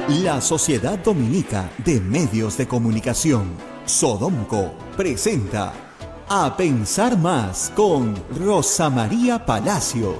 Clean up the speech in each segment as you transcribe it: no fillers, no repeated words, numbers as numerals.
La Sociedad Dominica de Medios de Comunicación, Sodomco, presenta A Pensar Más con Rosa María Palacios.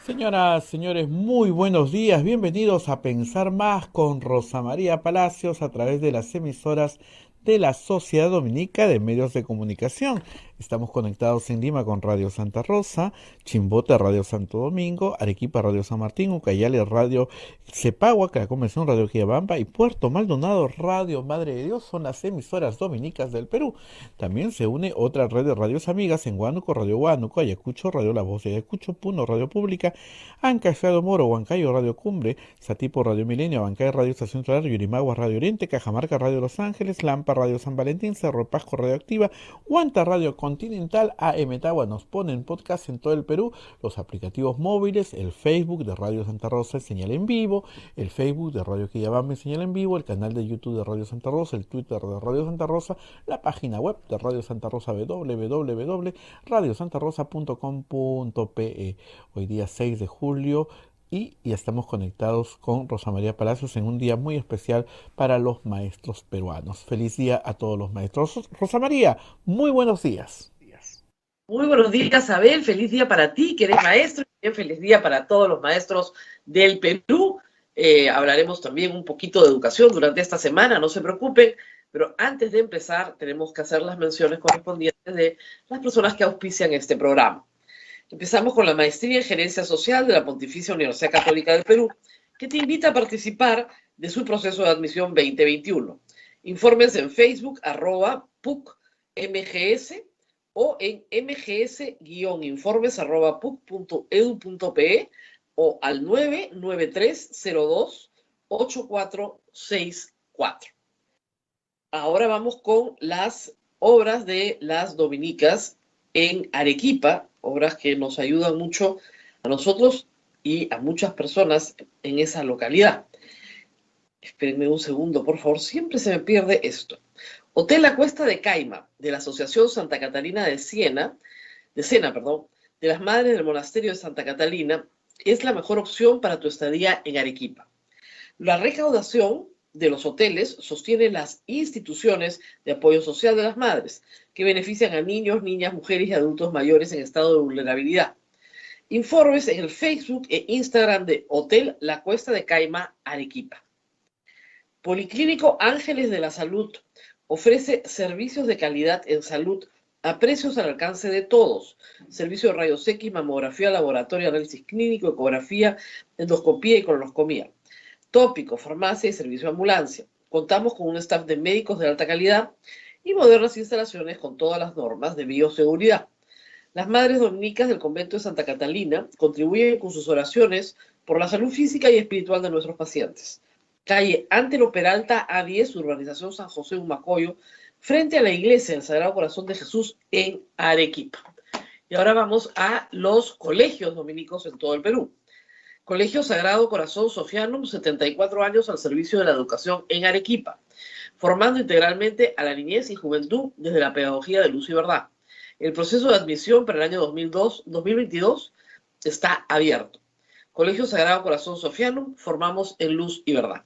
Señoras, señores, muy buenos días. Bienvenidos a Pensar Más con Rosa María Palacios a través de las emisoras de la Sociedad Dominica de Medios de Comunicación. Estamos conectados en Lima con Radio Santa Rosa, Chimbote Radio Santo Domingo, Arequipa Radio San Martín, Ucayali Radio Cepagua, Convención Radio Quillabamba y Puerto Maldonado Radio Madre de Dios son las emisoras dominicas del Perú. También se une otra red de radios amigas en Huánuco, Radio Huánuco, Ayacucho, Radio La Voz de Ayacucho, Puno, Radio Pública, Ancash Radio Moro, Huancayo, Radio Cumbre, Satipo, Radio Milenio, Abancay, Radio Estación Solar, Yurimagua, Radio Oriente, Cajamarca, Radio Los Ángeles, Lampa, Radio San Valentín, Cerro Pasco, Radio Activa, Huanta, Radio Continental, AM Tagua. Nos ponen podcast en todo el Perú, los aplicativos móviles, el Facebook de Radio Santa Rosa, señal en vivo, el Facebook de Radio Quillabamba, señal en vivo, el canal de YouTube de Radio Santa Rosa, el Twitter de Radio Santa Rosa, la página web de Radio Santa Rosa, www.radiosantarosa.com.pe. Hoy día 6 de julio y ya estamos conectados con Rosa María Palacios en un día muy especial para los maestros peruanos. Feliz día a todos los maestros. Rosa María, muy buenos días. Muy buenos días, Abel. Feliz día para ti, que eres maestro, y bien feliz día para todos los maestros del Perú. Hablaremos también un poquito de educación durante esta semana, no se preocupen, pero antes de empezar tenemos que hacer las menciones correspondientes de las personas que auspician este programa. Empezamos con la Maestría en Gerencia Social de la Pontificia Universidad Católica del Perú, que te invita a participar de su proceso de admisión 2021. Informes en Facebook, @PUCMGS, o en mgs-informes@puc.edu.pe o al 993-02-8464. Ahora vamos con las obras de las dominicas en Arequipa, obras que nos ayudan mucho a nosotros y a muchas personas en esa localidad. Espérenme un segundo, por favor, siempre se me pierde esto. Hotel La Cuesta de Caima, de la Asociación Santa Catalina de Sena, de las Madres del Monasterio de Santa Catalina, es la mejor opción para tu estadía en Arequipa. La recaudación de los hoteles sostiene las instituciones de apoyo social de las madres, que benefician a niños, niñas, mujeres y adultos mayores en estado de vulnerabilidad. Informes en el Facebook e Instagram de Hotel La Cuesta de Caima, Arequipa. Policlínico Ángeles de la Salud ofrece servicios de calidad en salud a precios al alcance de todos. Servicio de rayos X, mamografía, laboratorio, análisis clínico, ecografía, endoscopía y colonoscopía. Tópico, farmacia y servicio de ambulancia. Contamos con un staff de médicos de alta calidad y modernas instalaciones con todas las normas de bioseguridad. Las madres dominicas del convento de Santa Catalina contribuyen con sus oraciones por la salud física y espiritual de nuestros pacientes. Calle Antero Peralta, A10, urbanización San José Humacoyo, frente a la iglesia del Sagrado Corazón de Jesús en Arequipa. Y ahora vamos a los colegios dominicos en todo el Perú. Colegio Sagrado Corazón Sofianum, 74 años al servicio de la educación en Arequipa, formando integralmente a la niñez y juventud desde la pedagogía de luz y verdad. El proceso de admisión para el año 2022 está abierto. Colegio Sagrado Corazón Sofianum, formamos en luz y verdad.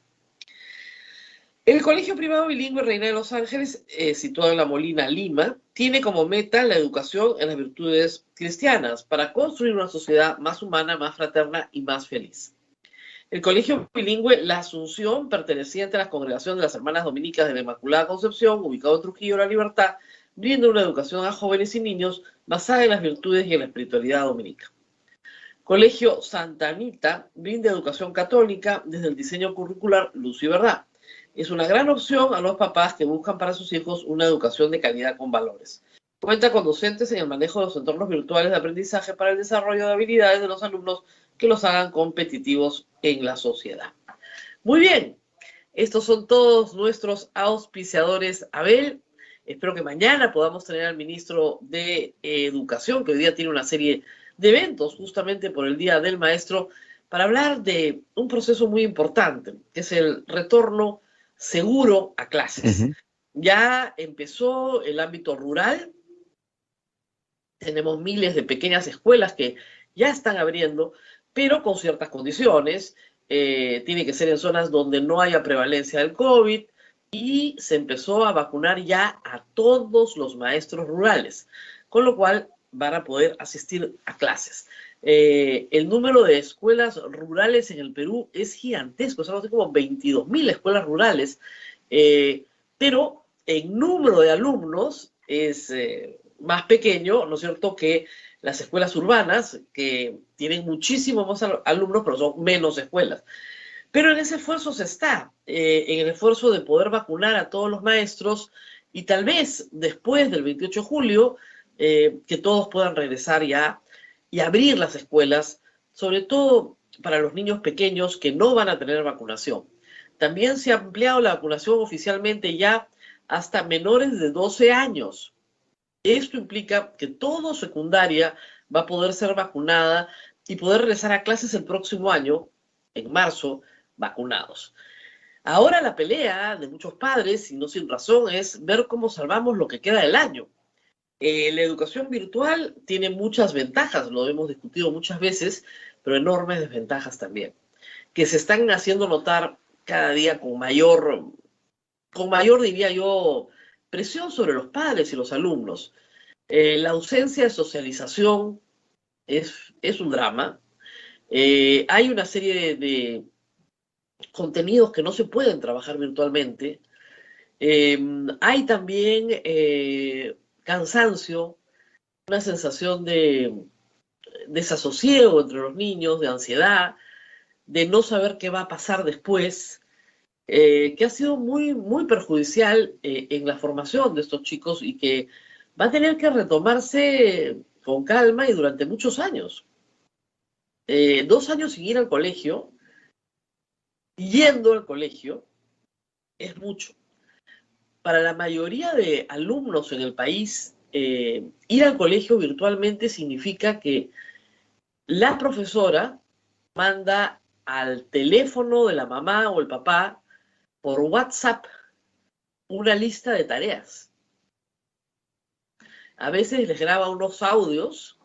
El Colegio Privado Bilingüe Reina de los Ángeles, situado en La Molina, Lima, tiene como meta la educación en las virtudes cristianas para construir una sociedad más humana, más fraterna y más feliz. El Colegio Bilingüe La Asunción, perteneciente a la Congregación de las Hermanas Dominicas de la Inmaculada Concepción, ubicado en Trujillo, La Libertad, brinda una educación a jóvenes y niños basada en las virtudes y en la espiritualidad dominica. Colegio Santa Anita brinda educación católica desde el diseño curricular Luz y Verdad. Es una gran opción a los papás que buscan para sus hijos una educación de calidad con valores. Cuenta con docentes en el manejo de los entornos virtuales de aprendizaje para el desarrollo de habilidades de los alumnos que los hagan competitivos en la sociedad. Muy bien, estos son todos nuestros auspiciadores. Abel, espero que mañana podamos tener al ministro de Educación, que hoy día tiene una serie de eventos justamente por el Día del Maestro, para hablar de un proceso muy importante, que es el retorno seguro a clases. Ya empezó el ámbito rural, tenemos miles de pequeñas escuelas que ya están abriendo, pero con ciertas condiciones. Tiene que ser en zonas donde no haya prevalencia del COVID, y se empezó a vacunar ya a todos los maestros rurales, con lo cual van a poder asistir a clases. El número de escuelas rurales en el Perú es gigantesco, son como 22.000 escuelas rurales, pero en número de alumnos es más pequeño, ¿no es cierto?, que las escuelas urbanas, que tienen muchísimos más alumnos, pero son menos escuelas. Pero en ese esfuerzo se está, en el esfuerzo de poder vacunar a todos los maestros, y tal vez después del 28 de julio, que todos puedan regresar ya y abrir las escuelas, sobre todo para los niños pequeños que no van a tener vacunación. También se ha ampliado la vacunación oficialmente ya hasta menores de 12 años. Esto implica que toda secundaria va a poder ser vacunada y poder regresar a clases el próximo año, en marzo, vacunados. Ahora la pelea de muchos padres, y no sin razón, es ver cómo salvamos lo que queda del año. La educación virtual tiene muchas ventajas, lo hemos discutido muchas veces, pero enormes desventajas también, que se están haciendo notar cada día con mayor, diría yo, presión sobre los padres y los alumnos. La ausencia de socialización es un drama. Hay una serie de contenidos que no se pueden trabajar virtualmente. Hay también cansancio, una sensación de desasosiego entre los niños, de ansiedad, de no saber qué va a pasar después, que ha sido muy, muy perjudicial en la formación de estos chicos, y que va a tener que retomarse con calma y durante muchos años. 2 años sin ir al colegio, yendo al colegio, es mucho. Para la mayoría de alumnos en el país, ir al colegio virtualmente significa que la profesora manda al teléfono de la mamá o el papá por WhatsApp una lista de tareas. A veces les graba unos audios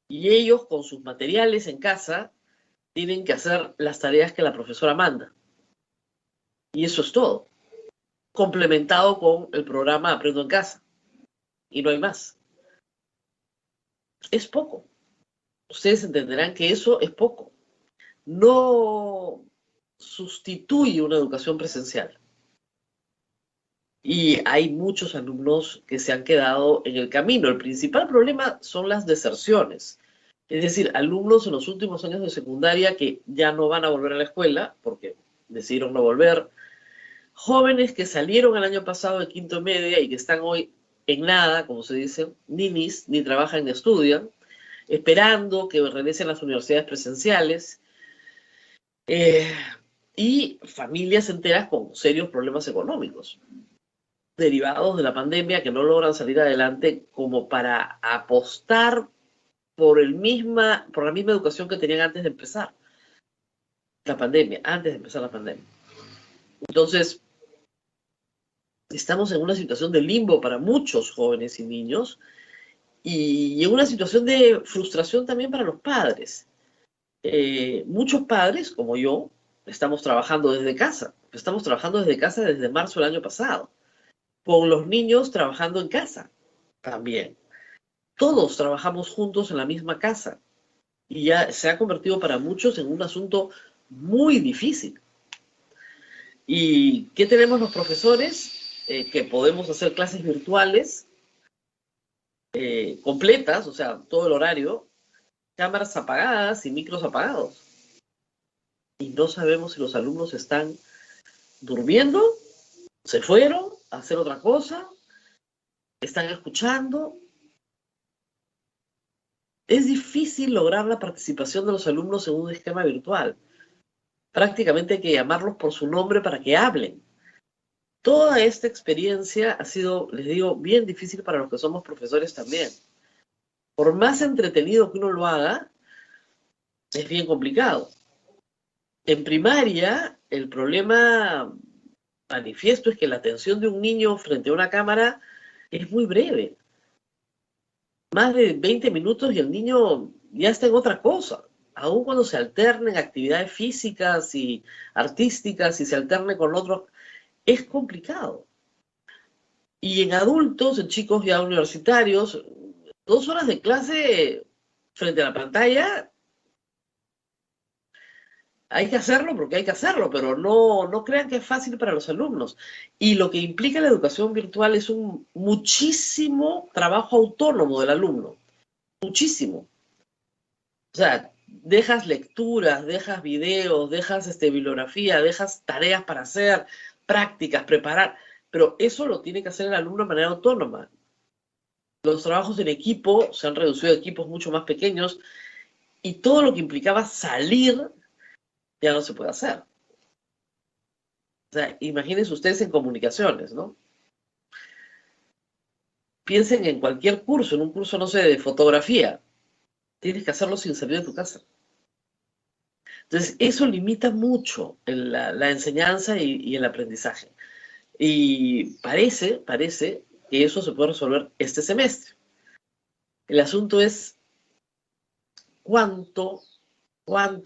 y ellos, con sus materiales en casa, tienen que hacer las tareas que la profesora manda. Y eso es todo, complementado con el programa Aprendo en Casa. Y no hay más. Es poco. Ustedes entenderán que eso es poco. No sustituye una educación presencial. Y hay muchos alumnos que se han quedado en el camino. El principal problema son las deserciones. Es decir, alumnos en los últimos años de secundaria que ya no van a volver a la escuela porque decidieron no volver. Jóvenes que salieron el año pasado de quinto media y que están hoy en nada, como se dice, ni trabajan ni estudian, esperando que regresen a las universidades presenciales. Y familias enteras con serios problemas económicos derivados de la pandemia, que no logran salir adelante como para apostar por la misma educación que tenían antes de empezar la pandemia, Entonces, estamos en una situación de limbo para muchos jóvenes y niños, y en una situación de frustración también para los padres. Muchos padres, como yo, estamos trabajando desde casa. Estamos trabajando desde casa desde marzo del año pasado. Con los niños trabajando en casa también. Todos trabajamos juntos en la misma casa. Y ya se ha convertido para muchos en un asunto muy difícil. ¿Y qué tenemos los profesores? Que podemos hacer clases virtuales completas, o sea, todo el horario, cámaras apagadas y micros apagados. Y no sabemos si los alumnos están durmiendo, se fueron a hacer otra cosa, están escuchando. Es difícil lograr la participación de los alumnos en un esquema virtual. Prácticamente hay que llamarlos por su nombre para que hablen. Toda esta experiencia ha sido, les digo, bien difícil para los que somos profesores también. Por más entretenido que uno lo haga, es bien complicado. En primaria, el problema manifiesto es que la atención de un niño frente a una cámara es muy breve. Más de 20 minutos y el niño ya está en otra cosa. Aún cuando se alternen actividades físicas y artísticas y se alterne con otros, es complicado. Y en adultos, en chicos ya universitarios, 2 horas de clase frente a la pantalla, hay que hacerlo porque hay que hacerlo, pero no crean que es fácil para los alumnos. Y lo que implica la educación virtual es un muchísimo trabajo autónomo del alumno. Muchísimo. O sea, dejas lecturas, dejas videos, dejas bibliografía, dejas tareas para hacer, prácticas, preparar, pero eso lo tiene que hacer el alumno de manera autónoma. Los trabajos en equipo se han reducido a equipos mucho más pequeños y todo lo que implicaba salir ya no se puede hacer. O sea, imagínense ustedes en comunicaciones, ¿no? Piensen en cualquier curso, en un curso, no sé, de fotografía. Tienes que hacerlo sin salir de tu casa. Entonces, eso limita mucho la enseñanza y el aprendizaje. Y parece que eso se puede resolver este semestre. El asunto es cuánto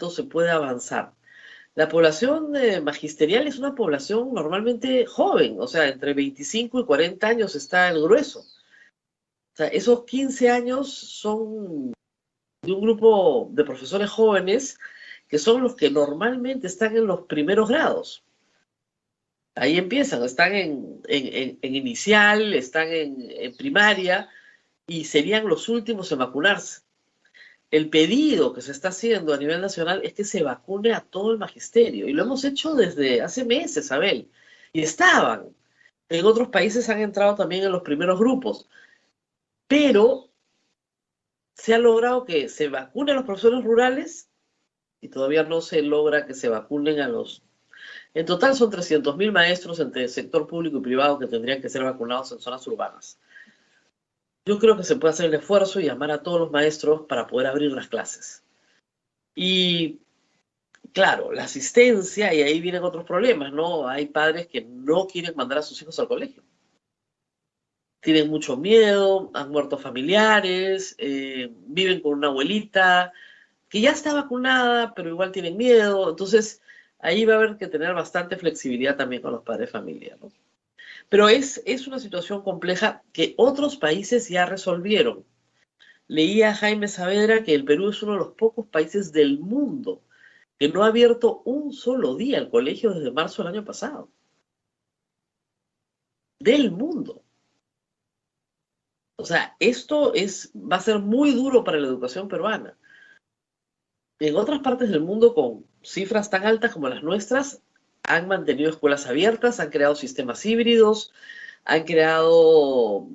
se puede avanzar. La población magisterial es una población normalmente joven, o sea, entre 25 y 40 años está el grueso. O sea, esos 15 años son de un grupo de profesores jóvenes que son los que normalmente están en los primeros grados. Ahí empiezan, están en inicial, están en primaria y serían los últimos en vacunarse. El pedido que se está haciendo a nivel nacional es que se vacune a todo el magisterio. Y lo hemos hecho desde hace meses, Abel. Y estaban. En otros países han entrado también en los primeros grupos. Pero se ha logrado que se vacunen a los profesores rurales y todavía no se logra que se vacunen a los... En total son 300.000 maestros entre el sector público y privado que tendrían que ser vacunados en zonas urbanas. Yo creo que se puede hacer el esfuerzo y llamar a todos los maestros para poder abrir las clases. Y claro, la asistencia, y ahí vienen otros problemas, ¿no? Hay padres que no quieren mandar a sus hijos al colegio. Tienen mucho miedo, han muerto familiares, viven con una abuelita que ya está vacunada, pero igual tienen miedo. Entonces, ahí va a haber que tener bastante flexibilidad también con los padres de familia, ¿no? Pero es una situación compleja que otros países ya resolvieron. Leía a Jaime Saavedra que el Perú es uno de los pocos países del mundo que no ha abierto un solo día el colegio desde marzo del año pasado. Del mundo. O sea, esto va a ser muy duro para la educación peruana. En otras partes del mundo con cifras tan altas como las nuestras, han mantenido escuelas abiertas, han creado sistemas híbridos, han creado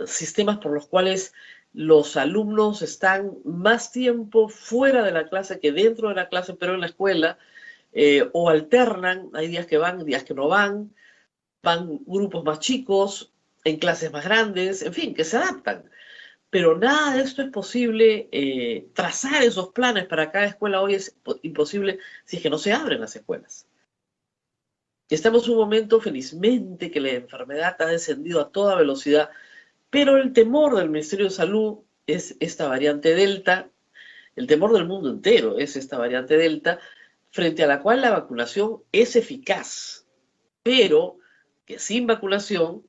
sistemas por los cuales los alumnos están más tiempo fuera de la clase que dentro de la clase, pero en la escuela, o alternan, hay días que van, días que no van grupos más chicos, en clases más grandes, en fin, que se adaptan. Pero nada de esto es posible, trazar esos planes para cada escuela hoy es imposible si es que no se abren las escuelas. Estamos en un momento, felizmente, que la enfermedad ha descendido a toda velocidad, pero el temor del Ministerio de Salud es esta variante Delta, el temor del mundo entero es esta variante Delta, frente a la cual la vacunación es eficaz, pero que sin vacunación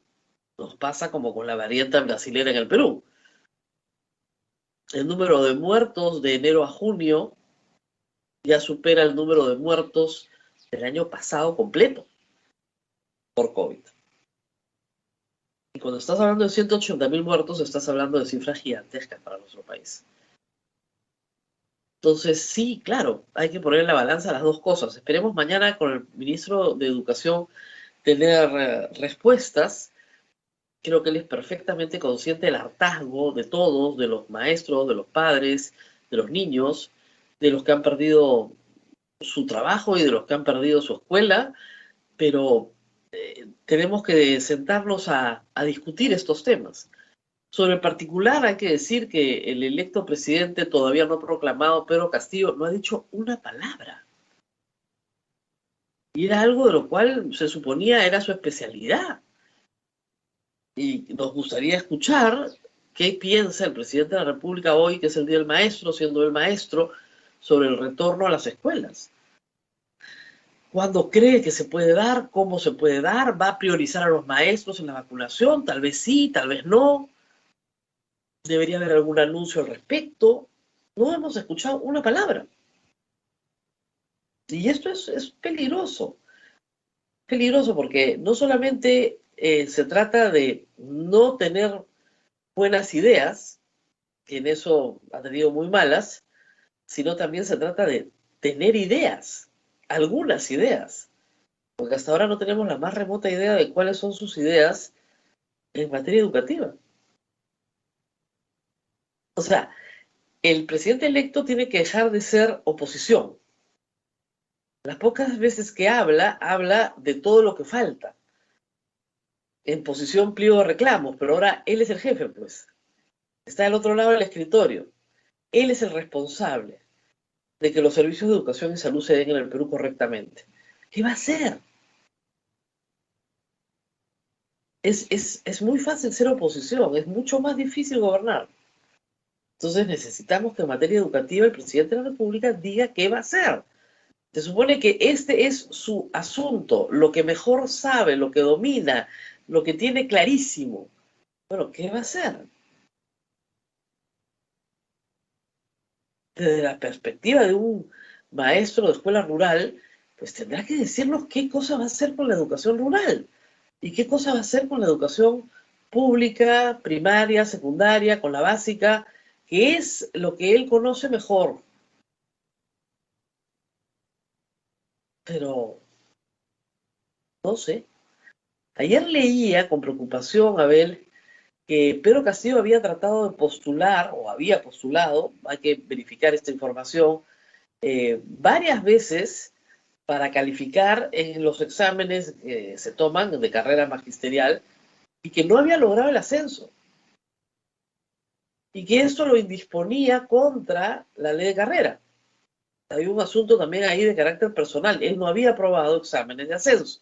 nos pasa como con la variante brasilera en el Perú. El número de muertos de enero a junio ya supera el número de muertos del año pasado completo por COVID. Y cuando estás hablando de 180.000 muertos, estás hablando de cifras gigantescas para nuestro país. Entonces, sí, claro, hay que poner en la balanza las dos cosas. Esperemos mañana con el ministro de Educación tener respuestas. Creo que él es perfectamente consciente del hartazgo de todos, de los maestros, de los padres, de los niños, de los que han perdido su trabajo y de los que han perdido su escuela, pero tenemos que sentarnos a discutir estos temas. Sobre el particular hay que decir que el electo presidente todavía no proclamado, Pedro Castillo, no ha dicho una palabra. Y era algo de lo cual se suponía era su especialidad. Y nos gustaría escuchar qué piensa el presidente de la República hoy, que es el Día del Maestro, siendo el maestro, sobre el retorno a las escuelas. ¿Cuándo cree que se puede dar? ¿Cómo se puede dar? ¿Va a priorizar a los maestros en la vacunación? Tal vez sí, tal vez no. Debería haber algún anuncio al respecto. No hemos escuchado una palabra. Y esto es peligroso. Peligroso porque no solamente se trata de no tener buenas ideas, que en eso ha tenido muy malas, sino también se trata de tener ideas, algunas ideas. Porque hasta ahora no tenemos la más remota idea de cuáles son sus ideas en materia educativa. O sea, el presidente electo tiene que dejar de ser oposición. Las pocas veces que habla de todo lo que falta. En posición pliego de reclamos, pero ahora él es el jefe, pues. Está al otro lado del escritorio. Él es el responsable de que los servicios de educación y salud se den en el Perú correctamente. ¿Qué va a hacer? Es muy fácil ser oposición, es mucho más difícil gobernar. Entonces necesitamos que en materia educativa el presidente de la República diga qué va a hacer. Se supone que este es su asunto, lo que mejor sabe, lo que domina, lo que tiene clarísimo. Bueno, ¿qué va a hacer? Desde la perspectiva de un maestro de escuela rural, pues tendrá que decirnos qué cosa va a hacer con la educación rural y qué cosa va a hacer con la educación pública, primaria, secundaria, con la básica, que es lo que él conoce mejor. Pero, no sé. Ayer leía con preocupación, Abel, que Pedro Castillo había tratado de postular, o había postulado, hay que verificar esta información, varias veces para calificar en los exámenes que se toman de carrera magisterial y que no había logrado el ascenso. Y que esto lo indisponía contra la ley de carrera. Hay un asunto también ahí de carácter personal. Él no había aprobado exámenes de ascenso.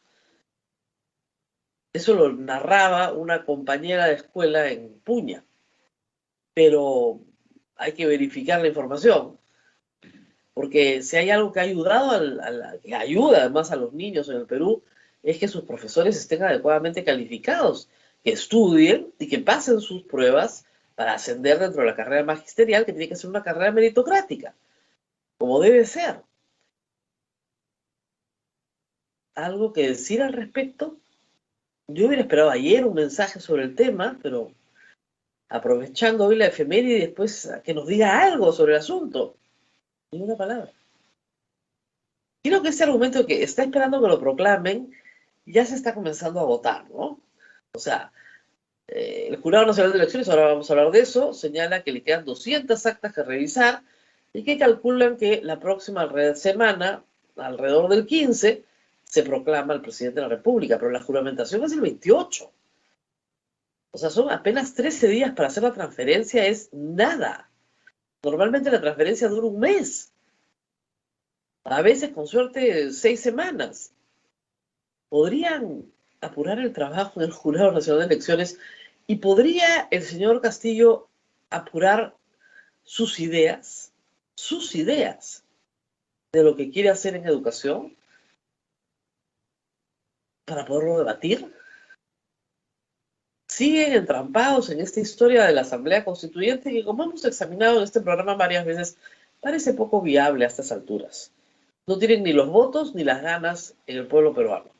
Eso lo narraba una compañera de escuela en Puña. Pero hay que verificar la información. Porque si hay algo que ha ayudado, que ayuda además a los niños en el Perú, es que sus profesores estén adecuadamente calificados, que estudien y que pasen sus pruebas para ascender dentro de la carrera magisterial, que tiene que ser una carrera meritocrática, como debe ser. ¿Algo que decir al respecto? Yo hubiera esperado ayer un mensaje sobre el tema, pero aprovechando hoy la efeméride y después a que nos diga algo sobre el asunto. Ni una palabra. Creo que ese argumento de que está esperando que lo proclamen ya se está comenzando a agotar, ¿no? O sea, el Jurado Nacional de Elecciones, ahora vamos a hablar de eso, señala que le quedan 200 actas que revisar y que calculan que la próxima semana, alrededor del 15, se proclama el presidente de la República, pero la juramentación es el 28. O sea, son apenas 13 días para hacer la transferencia, es nada. Normalmente la transferencia dura un mes. A veces, con suerte, 6 semanas. ¿Podrían apurar el trabajo del Jurado Nacional de Elecciones y podría el señor Castillo apurar sus ideas? Sus ideas. de lo que quiere hacer en educación para poderlo debatir? Siguen entrampados en esta historia de la Asamblea Constituyente que, como hemos examinado en este programa varias veces, parece poco viable a estas alturas. No tienen ni los votos ni las ganas en el pueblo peruano.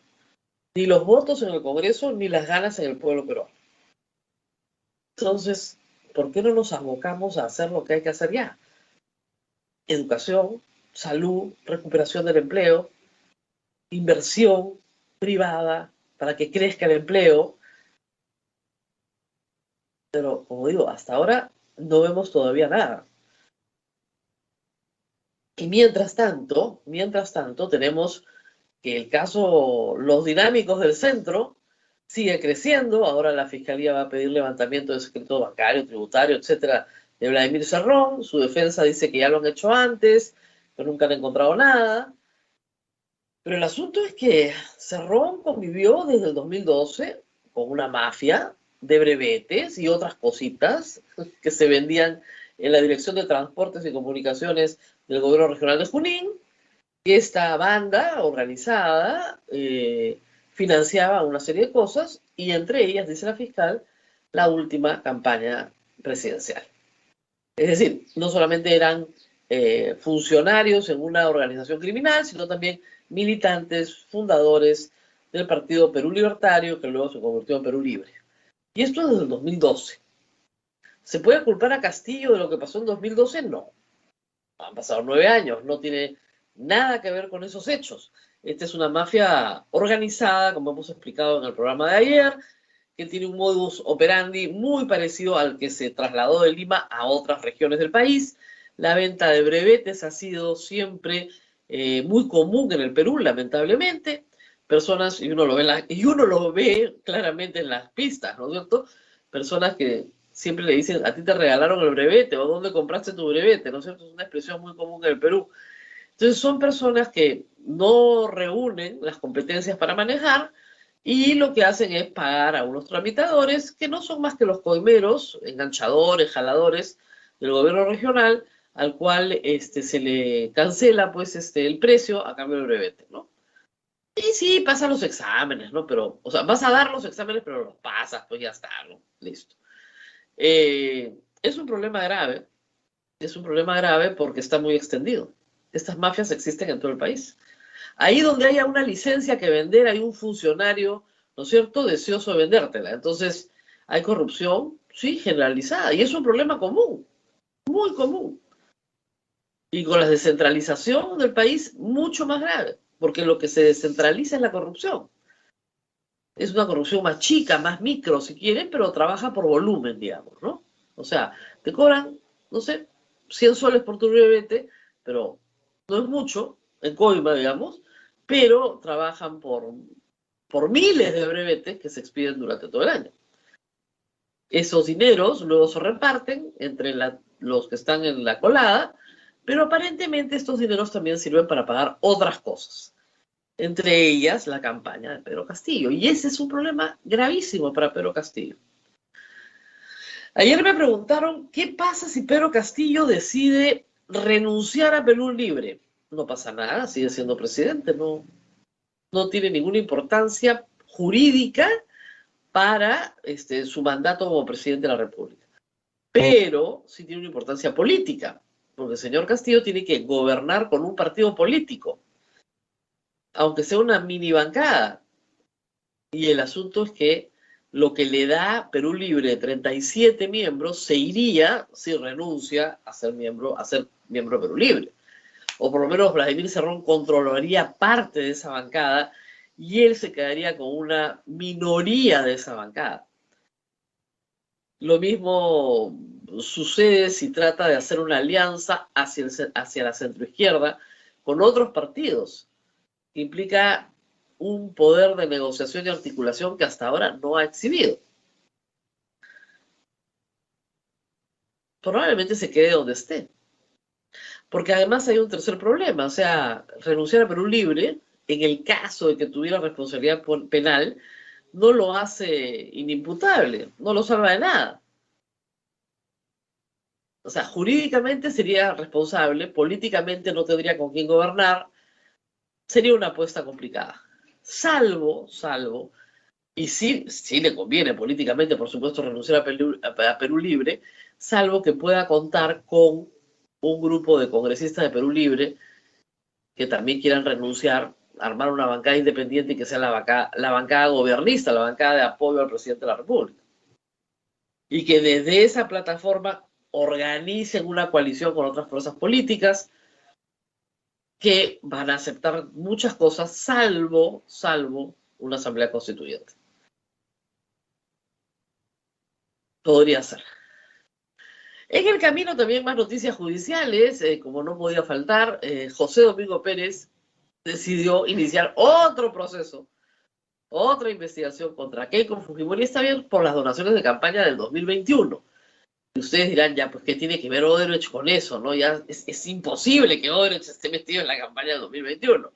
Ni los votos en el Congreso ni las ganas en el pueblo peruano. Entonces, ¿por qué no nos abocamos a hacer lo que hay que hacer ya? Educación, salud, recuperación del empleo, inversión privada para que crezca el empleo. Pero, como digo, hasta ahora no vemos todavía nada. Y mientras tanto, tenemos que el caso Los Dinámicos del Centro sigue creciendo. Ahora la Fiscalía va a pedir levantamiento de secreto bancario, tributario, etcétera, de Vladimir Cerrón. Su defensa dice que ya lo han hecho antes, pero nunca han encontrado nada. Pero el asunto es que Cerrón convivió desde el 2012 con una mafia de brevetes y otras cositas que se vendían en la Dirección de Transportes y Comunicaciones del Gobierno Regional de Junín. Y esta banda organizada financiaba una serie de cosas y entre ellas, dice la fiscal, la última campaña presidencial. Es decir, no solamente eran funcionarios en una organización criminal, sino también militantes, fundadores del Partido Perú Libertario, que luego se convirtió en Perú Libre. Y esto desde el 2012. ¿Se puede culpar a Castillo de lo que pasó en 2012? No. Han pasado 9 años, no tiene nada que ver con esos hechos. Esta es una mafia organizada, como hemos explicado en el programa de ayer, que tiene un modus operandi muy parecido al que se trasladó de Lima a otras regiones del país. La venta de brevetes ha sido siempre muy común en el Perú, lamentablemente. Personas, y uno lo ve claramente en las pistas, ¿no es cierto? Personas que siempre le dicen, a ti te regalaron el brevete, o ¿dónde compraste tu brevete? ¿No es cierto? Es una expresión muy común en el Perú. Entonces son personas que no reúnen las competencias para manejar y lo que hacen es pagar a unos tramitadores que no son más que los coimeros, enganchadores, jaladores del gobierno regional, al cual se le cancela pues el precio a cambio del brevete, ¿no? Y sí, pasan los exámenes, ¿no? Pero, o sea, vas a dar los exámenes, pero los pasas, pues ya está, ¿no? Listo. Es un problema grave, porque está muy extendido. Estas mafias existen en todo el país. Ahí donde haya una licencia que vender, hay un funcionario, ¿no es cierto?, deseoso de vendértela. Entonces, hay corrupción, sí, generalizada, y es un problema común, muy común. Y con la descentralización del país, mucho más grave, porque lo que se descentraliza es la corrupción. Es una corrupción más chica, más micro, si quieren, pero trabaja por volumen, digamos, ¿no? O sea, te cobran, no sé, 100 soles por tu brevete, pero no es mucho, en coima, digamos, pero trabajan por miles de brevetes que se expiden durante todo el año. Esos dineros luego se reparten entre los que están en la colada, pero aparentemente estos dineros también sirven para pagar otras cosas, entre ellas la campaña de Pedro Castillo. Y ese es un problema gravísimo para Pedro Castillo. Ayer me preguntaron, ¿qué pasa si Pedro Castillo decide renunciar a Perú Libre? No pasa nada, sigue siendo presidente, no tiene ninguna importancia jurídica para su mandato como presidente de la República. Pero sí tiene una importancia política, porque el señor Castillo tiene que gobernar con un partido político, aunque sea una mini bancada. Y el asunto es que lo que le da Perú Libre 37 miembros se iría si renuncia a ser miembro de Perú Libre. O por lo menos Vladimir Cerrón controlaría parte de esa bancada y él se quedaría con una minoría de esa bancada. Lo mismo sucede si trata de hacer una alianza hacia la centroizquierda con otros partidos, que implica un poder de negociación y articulación que hasta ahora no ha exhibido. Probablemente se quede donde esté. Porque además hay un tercer problema, o sea, renunciar a Perú Libre, en el caso de que tuviera responsabilidad penal, no lo hace inimputable, no lo salva de nada. O sea, jurídicamente sería responsable, políticamente no tendría con quién gobernar, sería una apuesta complicada. Salvo, y sí le conviene políticamente, por supuesto, renunciar a Perú Libre, salvo que pueda contar con un grupo de congresistas de Perú Libre que también quieran renunciar, armar una bancada independiente y que sea la bancada gobernista, la bancada de apoyo al presidente de la República. Y que desde esa plataforma organicen una coalición con otras fuerzas políticas que van a aceptar muchas cosas, salvo una asamblea constituyente. Podría ser. En el camino también más noticias judiciales, como no podía faltar, José Domingo Pérez decidió iniciar otro proceso, otra investigación contra Keiko Fujimori, esta vez por las donaciones de campaña del 2021. Y ustedes dirán, ya, pues, ¿qué tiene que ver Odebrecht con eso? ¿No? Ya es imposible que Odebrecht esté metido en la campaña del 2021.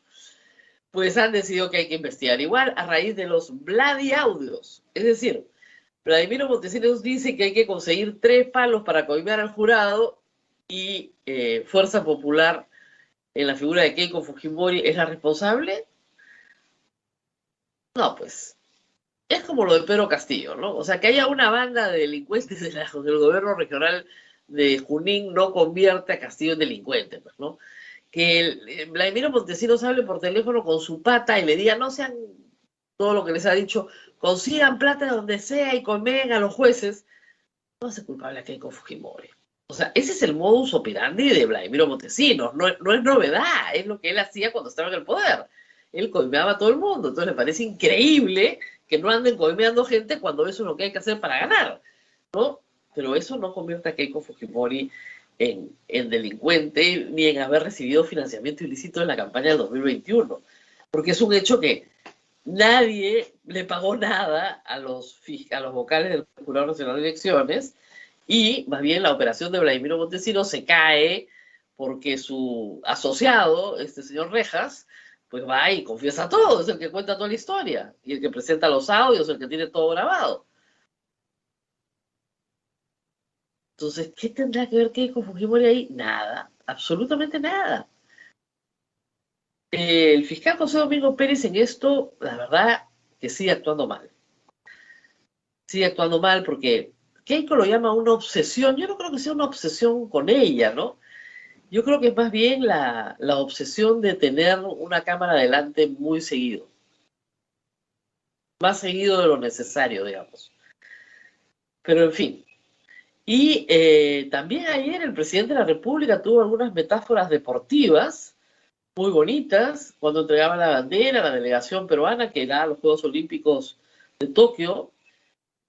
Pues han decidido que hay que investigar igual a raíz de los Vladiaudios. Es decir, Vladimiro Montesinos dice que hay que conseguir 3 palos para coimear al jurado y Fuerza Popular en la figura de Keiko Fujimori es la responsable. No, pues es como lo de Pedro Castillo, ¿no? O sea, que haya una banda de delincuentes del gobierno regional de Junín no convierte a Castillo en delincuente, pues, ¿no? Que Vladimiro Montesinos hable por teléfono con su pata y le diga, no sean todo lo que les ha dicho, consigan plata donde sea y convengan a los jueces, no hace culpable a Keiko Fujimori. O sea, ese es el modus operandi de Vladimiro Montesinos, no es novedad, es lo que él hacía cuando estaba en el poder. Él coimeaba a todo el mundo, entonces le parece increíble que no anden coimeando gente cuando eso es lo que hay que hacer para ganar, ¿no? Pero eso no convierte a Keiko Fujimori en delincuente ni en haber recibido financiamiento ilícito en la campaña del 2021, porque es un hecho que nadie le pagó nada a los vocales del Jurado Nacional de Elecciones y más bien la operación de Vladimiro Montesinos se cae porque su asociado, este señor Rejas, pues va y confiesa todo, es el que cuenta toda la historia y el que presenta los audios, el que tiene todo grabado. Entonces, ¿qué tendrá que ver Keiko Fujimori ahí? Nada, absolutamente nada. El fiscal José Domingo Pérez en esto, la verdad, que sigue actuando mal. Sigue actuando mal porque Keiko lo llama una obsesión. Yo no creo que sea una obsesión con ella, ¿no? Yo creo que es más bien la obsesión de tener una cámara delante muy seguido. Más seguido de lo necesario, digamos. Pero en fin. Y también ayer el presidente de la República tuvo algunas metáforas deportivas muy bonitas cuando entregaba la bandera a la delegación peruana que da a los Juegos Olímpicos de Tokio.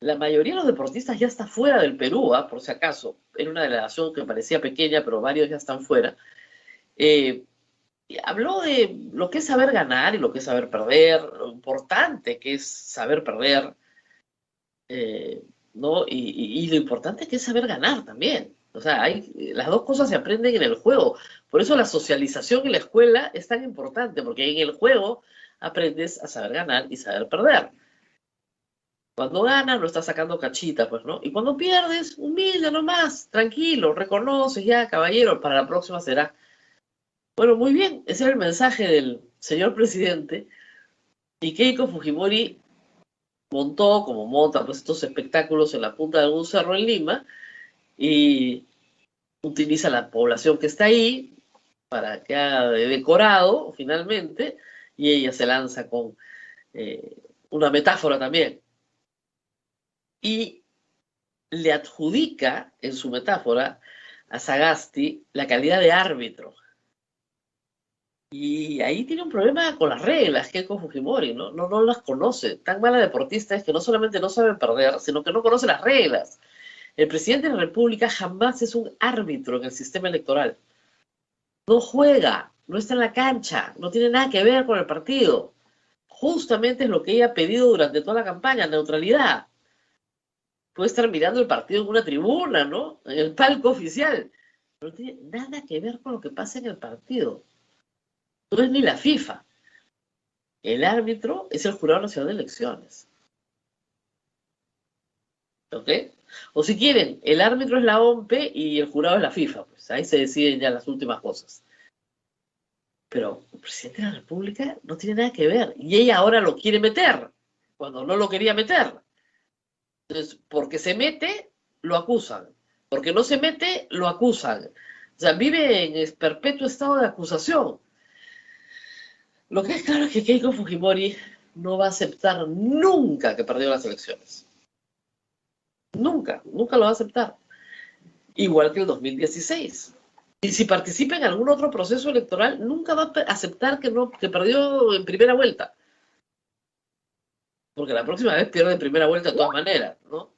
La mayoría de los deportistas ya está fuera del Perú, por si acaso. Era una delegación que parecía pequeña, pero varios ya están fuera. Habló de lo que es saber ganar y lo que es saber perder, lo importante que es saber perder, ¿no? Y lo importante que es saber ganar también. O sea, las dos cosas se aprenden en el juego. Por eso la socialización en la escuela es tan importante, porque en el juego aprendes a saber ganar y saber perder. Cuando ganas, lo estás sacando cachita, pues, ¿no? Y cuando pierdes, humilde nomás, tranquilo, reconoces ya, caballero, para la próxima será. Bueno, muy bien, ese era el mensaje del señor presidente. Y Keiko Fujimori montó, como monta, pues, estos espectáculos en la punta de algún cerro en Lima y utiliza la población que está ahí para que haga de decorado, finalmente, y ella se lanza con una metáfora también. Y le adjudica en su metáfora a Sagasti la calidad de árbitro. Y ahí tiene un problema con las reglas, Keiko Fujimori, ¿no? No las conoce. Tan mala deportista es que no solamente no sabe perder, sino que no conoce las reglas. El presidente de la República jamás es un árbitro en el sistema electoral. No juega, no está en la cancha, no tiene nada que ver con el partido. Justamente es lo que ella ha pedido durante toda la campaña, neutralidad. Puede estar mirando el partido en una tribuna, ¿no? En el palco oficial. No tiene nada que ver con lo que pasa en el partido. No es ni la FIFA. El árbitro es el Jurado Nacional de Elecciones. ¿Ok? O si quieren, el árbitro es la OMPE y el jurado es la FIFA, pues ahí se deciden ya las últimas cosas. Pero el presidente de la República no tiene nada que ver. Y ella ahora lo quiere meter, cuando no lo quería meter. Entonces, porque se mete, lo acusan. Porque no se mete, lo acusan. O sea, vive en perpetuo estado de acusación. Lo que es claro es que Keiko Fujimori no va a aceptar nunca que perdió las elecciones. Nunca, nunca lo va a aceptar. Igual que el 2016. Y si participa en algún otro proceso electoral, nunca va a aceptar que perdió en primera vuelta. Porque la próxima vez pierde en primera vuelta de todas maneras, ¿no?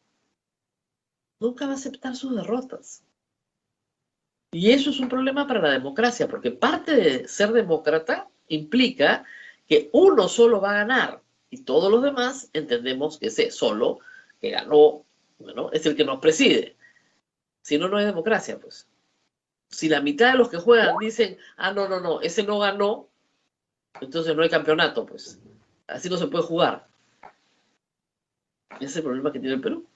Nunca va a aceptar sus derrotas. Y eso es un problema para la democracia, porque parte de ser demócrata implica que uno solo va a ganar y todos los demás entendemos que ese solo que ganó, bueno, es el que nos preside. Si no, no hay democracia, pues. Si la mitad de los que juegan dicen, no, ese no ganó, entonces no hay campeonato, pues. Así no se puede jugar. Ese es el problema que tiene el Perú.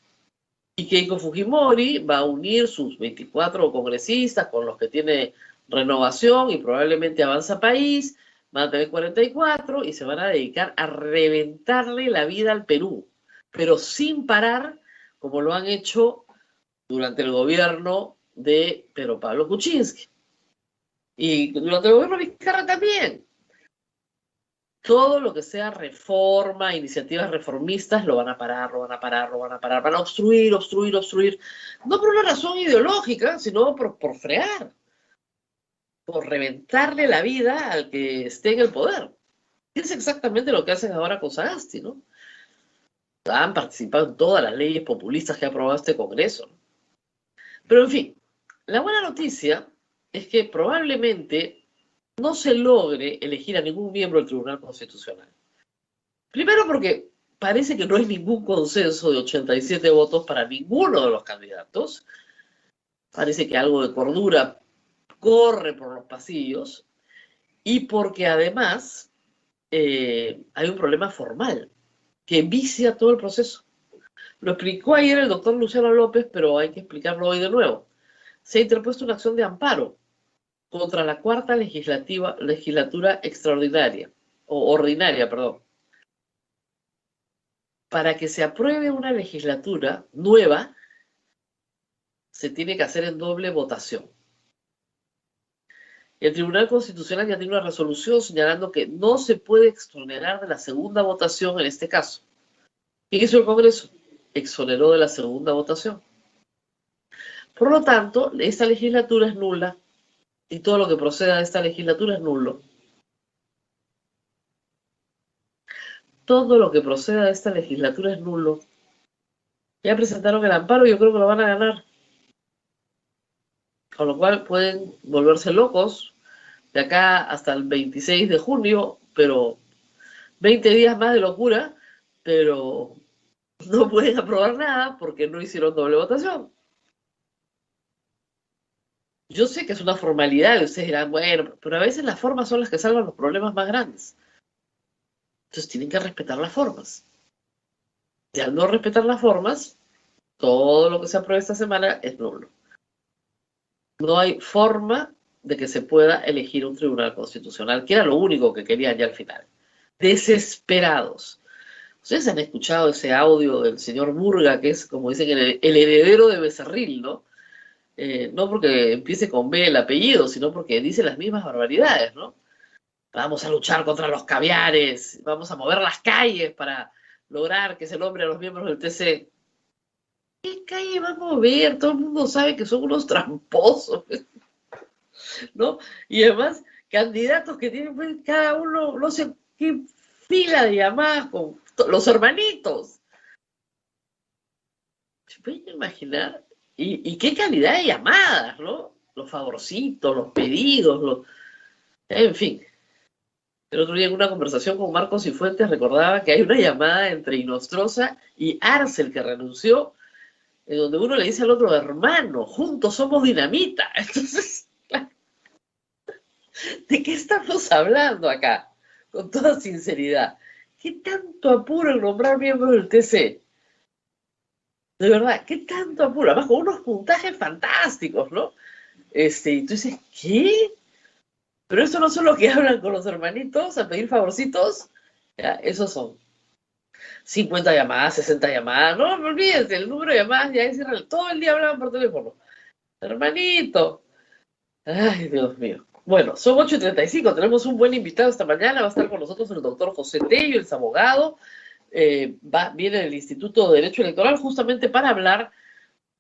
Y Keiko Fujimori va a unir sus 24 congresistas con los que tiene Renovación y probablemente Avanza País, van a tener 44 y se van a dedicar a reventarle la vida al Perú, pero sin parar, como lo han hecho durante el gobierno de Pedro Pablo Kuczynski. Y durante el gobierno de Vizcarra también. Todo lo que sea reforma, iniciativas reformistas, lo van a parar, lo van a parar, lo van a parar. Van a obstruir. No por una razón ideológica, sino por fregar. Por reventarle la vida al que esté en el poder. Es exactamente lo que hacen ahora con Sagasti, ¿no? Han participado en todas las leyes populistas que ha aprobado este Congreso. Pero en fin, la buena noticia es que probablemente no se logre elegir a ningún miembro del Tribunal Constitucional. Primero porque parece que no hay ningún consenso de 87 votos para ninguno de los candidatos. Parece que algo de cordura corre por los pasillos. Y porque además hay un problema formal que vicia todo el proceso. Lo explicó ayer el doctor Luciano López, pero hay que explicarlo hoy de nuevo. Se ha interpuesto una acción de amparo contra la cuarta legislatura extraordinaria, o ordinaria, perdón, para que se apruebe una legislatura nueva, se tiene que hacer en doble votación. El Tribunal Constitucional ya tiene una resolución señalando que no se puede exonerar de la segunda votación en este caso. ¿Qué hizo el Congreso? Exoneró de la segunda votación. Por lo tanto, esta legislatura es nula y todo lo que proceda de esta legislatura es nulo. Todo lo que proceda de esta legislatura es nulo. Ya presentaron el amparo y yo creo que lo van a ganar. Con lo cual pueden volverse locos de acá hasta el 26 de junio, pero 20 días más de locura, pero no pueden aprobar nada porque no hicieron doble votación. Yo sé que es una formalidad y ustedes dirán, bueno, pero a veces las formas son las que salvan los problemas más grandes. Entonces tienen que respetar las formas. Y al no respetar las formas, todo lo que se apruebe esta semana es nulo. No hay forma de que se pueda elegir un tribunal constitucional, que era lo único que querían ya al final. Desesperados. Ustedes han escuchado ese audio del señor Murga, que es, como dicen, el heredero de Becerril, ¿no? No porque empiece con B el apellido, sino porque dice las mismas barbaridades, ¿no? Vamos a luchar contra los caviares, vamos a mover las calles para lograr que se nombre a los miembros del TC. ¿Qué calle va a mover? Todo el mundo sabe que son unos tramposos, ¿no? Y además, candidatos que tienen pues, cada uno, no sé qué fila de llamadas con los hermanitos. ¿Se pueden imaginar? Y qué calidad de llamadas, ¿no? Los favorcitos, los pedidos, en fin. El otro día en una conversación con Marcos Cifuentes recordaba que hay una llamada entre Inostroza y Arcel que renunció, en donde uno le dice al otro, hermano, juntos somos dinamita. Entonces, ¿de qué estamos hablando acá? Con toda sinceridad. ¿Qué tanto apuro en nombrar miembros del TC? De verdad, ¿qué tanto apuro? Además, con unos puntajes fantásticos, ¿no? Y tú dices, ¿qué? Pero eso no son los que hablan con los hermanitos a pedir favorcitos. Ya, esos son 50 llamadas, 60 llamadas. No, no olvídense, el número de llamadas ya es irreal. Todo el día hablaban por teléfono. Hermanito. Ay, Dios mío. Bueno, son 8:35. Tenemos un buen invitado esta mañana. Va a estar con nosotros el doctor José Tello, es abogado. Viene del Instituto de Derecho Electoral justamente para hablar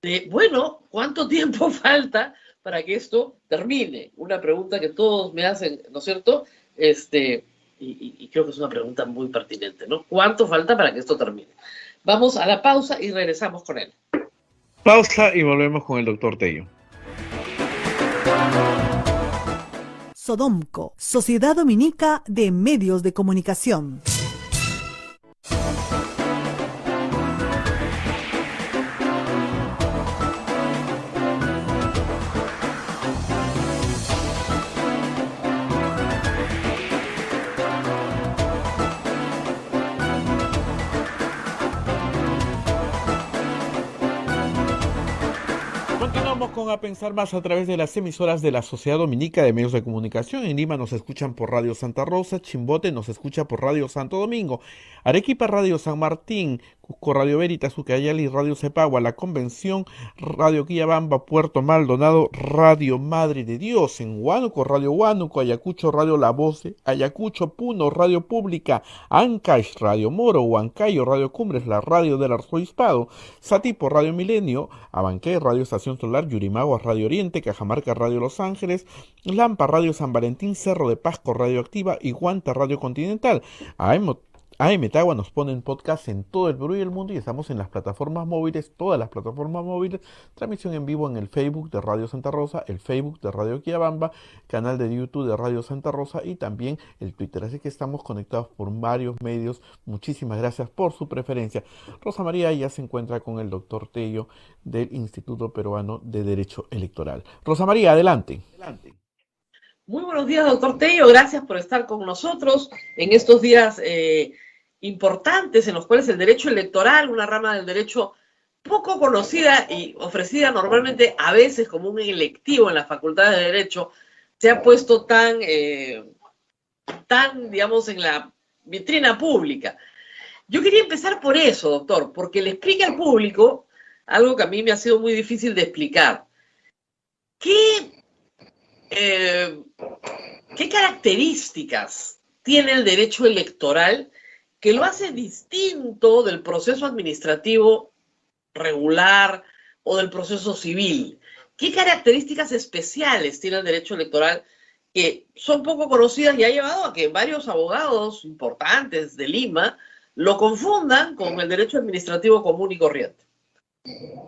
de, bueno, ¿cuánto tiempo falta para que esto termine? Una pregunta que todos me hacen, ¿no es cierto? Y creo que es una pregunta muy pertinente, ¿no? ¿Cuánto falta para que esto termine? Vamos a la pausa y regresamos con él. Pausa y volvemos con el doctor Tello. Sodomco, Sociedad Dominica de Medios de Comunicación. Continuamos con A Pensar Más a través de las emisoras de la Sociedad Dominica de Medios de Comunicación. En Lima nos escuchan por Radio Santa Rosa, Chimbote nos escucha por Radio Santo Domingo, Arequipa Radio San Martín, Cusco Radio Veritas, Ucayali Radio Cepagua, La Convención, Radio Quillabamba, Puerto Maldonado, Radio Madre de Dios, en Huánuco Radio Huánuco, Ayacucho Radio La Voz, Ayacucho Puno Radio Pública, Ancash Radio Moro, Huancayo Radio Cumbres, la Radio del Arzobispado, Satipo Radio Milenio, Abanqué Radio Estación Solar, Yurimaguas Radio Oriente, Cajamarca Radio Los Ángeles, Lampa Radio San Valentín, Cerro de Pasco Radio Activa y Guanta Radio Continental. AM Tagua nos pone en podcast en todo el Perú y el mundo y estamos en las plataformas móviles, todas las plataformas móviles, transmisión en vivo en el Facebook de Radio Santa Rosa, el Facebook de Radio Quillabamba, canal de YouTube de Radio Santa Rosa y también el Twitter. Así que estamos conectados por varios medios. Muchísimas gracias por su preferencia. Rosa María ya se encuentra con el doctor Tello del Instituto Peruano de Derecho Electoral. Rosa María, adelante. Muy buenos días, doctor Tello. Gracias por estar con nosotros en estos días importantes en los cuales el derecho electoral, una rama del derecho poco conocida y ofrecida normalmente a veces como un electivo en las facultades de Derecho, se ha puesto tan, digamos, en la vitrina pública. Yo quería empezar por eso, doctor, porque le explique al público algo que a mí me ha sido muy difícil de explicar. ¿Qué características tiene el derecho electoral que lo hace distinto del proceso administrativo regular o del proceso civil? ¿Qué características especiales tiene el derecho electoral que son poco conocidas y ha llevado a que varios abogados importantes de Lima lo confundan con el derecho administrativo común y corriente?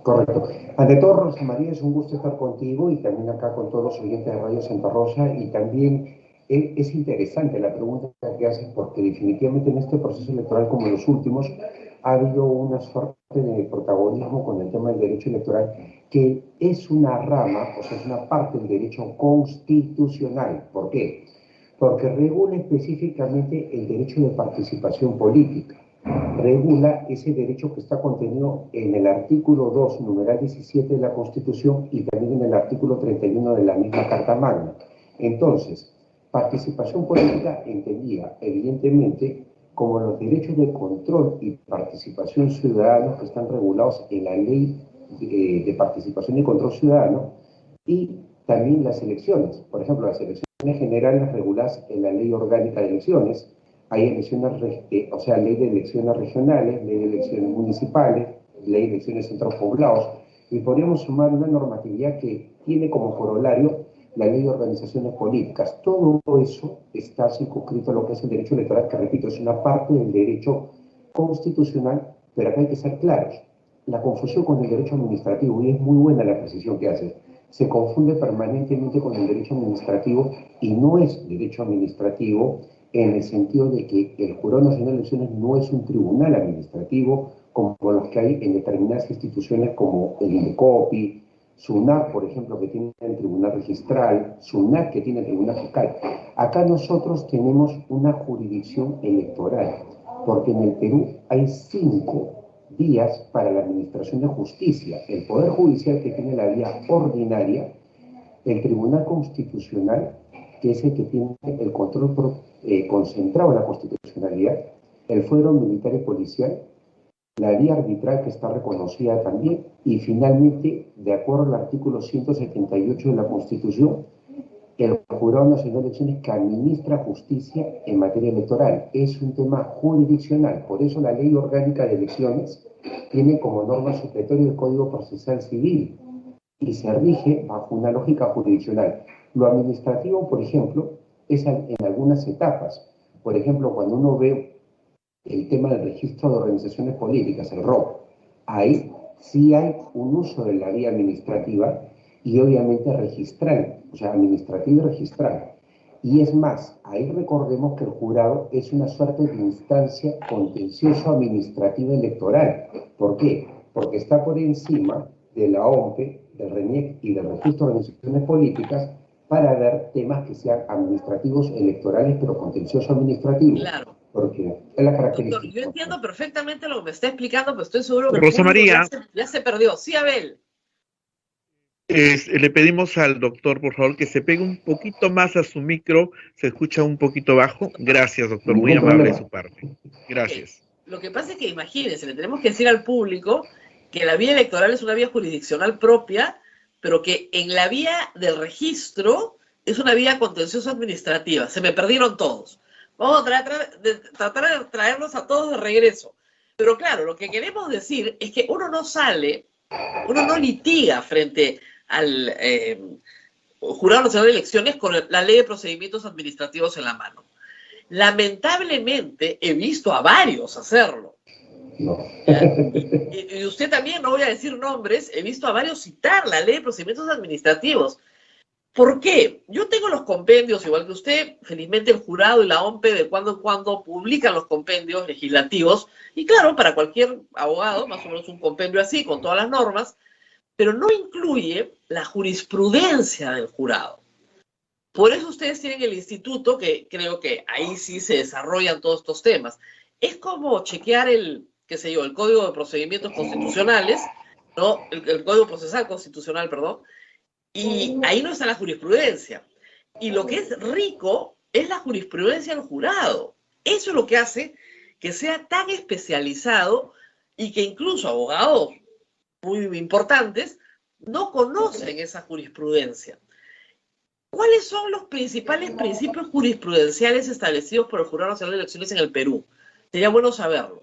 Correcto. Ante todo, Rosa María, es un gusto estar contigo y también acá con todos los oyentes de Radio Santa Rosa, y también es interesante la pregunta que haces porque definitivamente en este proceso electoral, como en los últimos, ha habido una suerte de protagonismo con el tema del derecho electoral, que es una rama, o sea, es una parte del derecho constitucional. ¿Por qué? Porque regula específicamente el derecho de participación política. Regula ese derecho que está contenido en el artículo 2, numeral 17 de la Constitución y también en el artículo 31 de la misma Carta Magna. Entonces, participación política entendía, evidentemente, como los derechos de control y participación ciudadanos que están regulados en la Ley de Participación y Control Ciudadano, y también las elecciones. Por ejemplo, las elecciones generales reguladas en la Ley Orgánica de Elecciones. Hay elecciones, o sea, ley de elecciones regionales, ley de elecciones municipales, ley de elecciones centros poblados, y podríamos sumar una normatividad que tiene como corolario la ley de organizaciones políticas. Todo eso está circunscrito a lo que es el derecho electoral, que repito, es una parte del derecho constitucional, pero acá hay que ser claros. La confusión con el derecho administrativo, y es muy buena la precisión que hace, se confunde permanentemente con el derecho administrativo, y no es derecho administrativo en el sentido de que el Jurado Nacional de Elecciones no es un tribunal administrativo como los que hay en determinadas instituciones como el INDECOPI, SUNAT, por ejemplo, que tiene el Tribunal Registral, SUNAT, que tiene el Tribunal Fiscal. Acá nosotros tenemos una jurisdicción electoral, porque en el Perú hay 5 vías para la administración de justicia. El Poder Judicial, que tiene la vía ordinaria, el Tribunal Constitucional, que es el que tiene el control concentrado en la constitucionalidad, el Fuero Militar y Policial, la vía arbitral, que está reconocida también, y finalmente, de acuerdo al artículo 178 de la Constitución, el Jurado Nacional de Elecciones, que administra justicia en materia electoral. Es un tema jurisdiccional, por eso la Ley Orgánica de Elecciones tiene como norma supletoria el Código Procesal Civil y se rige bajo una lógica jurisdiccional. Lo administrativo, por ejemplo, es en algunas etapas. Por ejemplo, cuando uno ve el tema del registro de organizaciones políticas, el ROP, ahí sí hay un uso de la vía administrativa y obviamente registral, o sea, administrativa y registral. Y es más, ahí recordemos que el jurado es una suerte de instancia contencioso-administrativa electoral. ¿Por qué? Porque está por encima de la OMPE, del RENIEC y del Registro de Organizaciones Políticas para ver temas que sean administrativos, electorales, pero contencioso-administrativos. Claro. Porque es la Doctor, característica. yo entiendo perfectamente lo que me está explicando, pero estoy seguro que Rosa el público María. ya se perdió. Sí, Abel. Le pedimos al doctor, por favor, que se pegue un poquito más a su micro, se escucha un poquito bajo. Gracias, doctor, muy Ningún amable de problema. su parte. Gracias. Lo que pasa es que imagínense, le tenemos que decir al público que la vía electoral es una vía jurisdiccional propia, pero que en la vía del registro es una vía contencioso administrativa. Se me perdieron todos. Vamos a tratar de traerlos a todos de regreso. Pero claro, lo que queremos decir es que uno no litiga frente al Jurado Nacional de Elecciones con la Ley de Procedimientos Administrativos en la mano. Lamentablemente he visto a varios hacerlo. No. Y usted también, no voy a decir nombres, he visto a varios citar la Ley de Procedimientos Administrativos. ¿Por qué? Yo tengo los compendios, igual que usted, felizmente el jurado y la OMPE de cuando en cuando publican los compendios legislativos, y claro, para cualquier abogado, más o menos un compendio así, con todas las normas, pero no incluye la jurisprudencia del jurado. Por eso ustedes tienen el instituto, que creo que ahí sí se desarrollan todos estos temas. Es como chequear el Código de Procedimientos Constitucionales, ¿no? El Código Procesal Constitucional, perdón, y ahí no está la jurisprudencia. Y lo que es rico es la jurisprudencia del jurado. Eso es lo que hace que sea tan especializado y que incluso abogados muy importantes no conocen esa jurisprudencia. ¿Cuáles son los principales principios jurisprudenciales establecidos por el Jurado Nacional de Elecciones en el Perú? Sería bueno saberlo.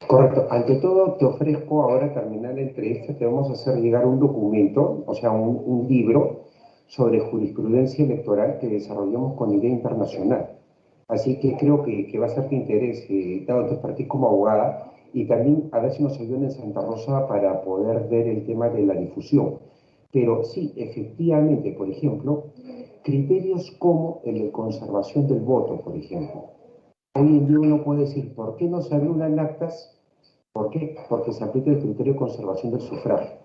Correcto. Ante todo, te ofrezco ahora terminar la entrevista, te vamos a hacer llegar un documento, o sea, un libro sobre jurisprudencia electoral que desarrollamos con idea internacional. Así que creo que va a ser de interés, dado tu expertise como abogada, y también a ver si nos ayudan en Santa Rosa para poder ver el tema de la difusión. Pero sí, efectivamente, por ejemplo, criterios como el de conservación del voto, por ejemplo. Hoy en día uno puede decir, ¿por qué no se anulan actas? ¿Por qué? Porque se aplica el criterio de conservación del sufragio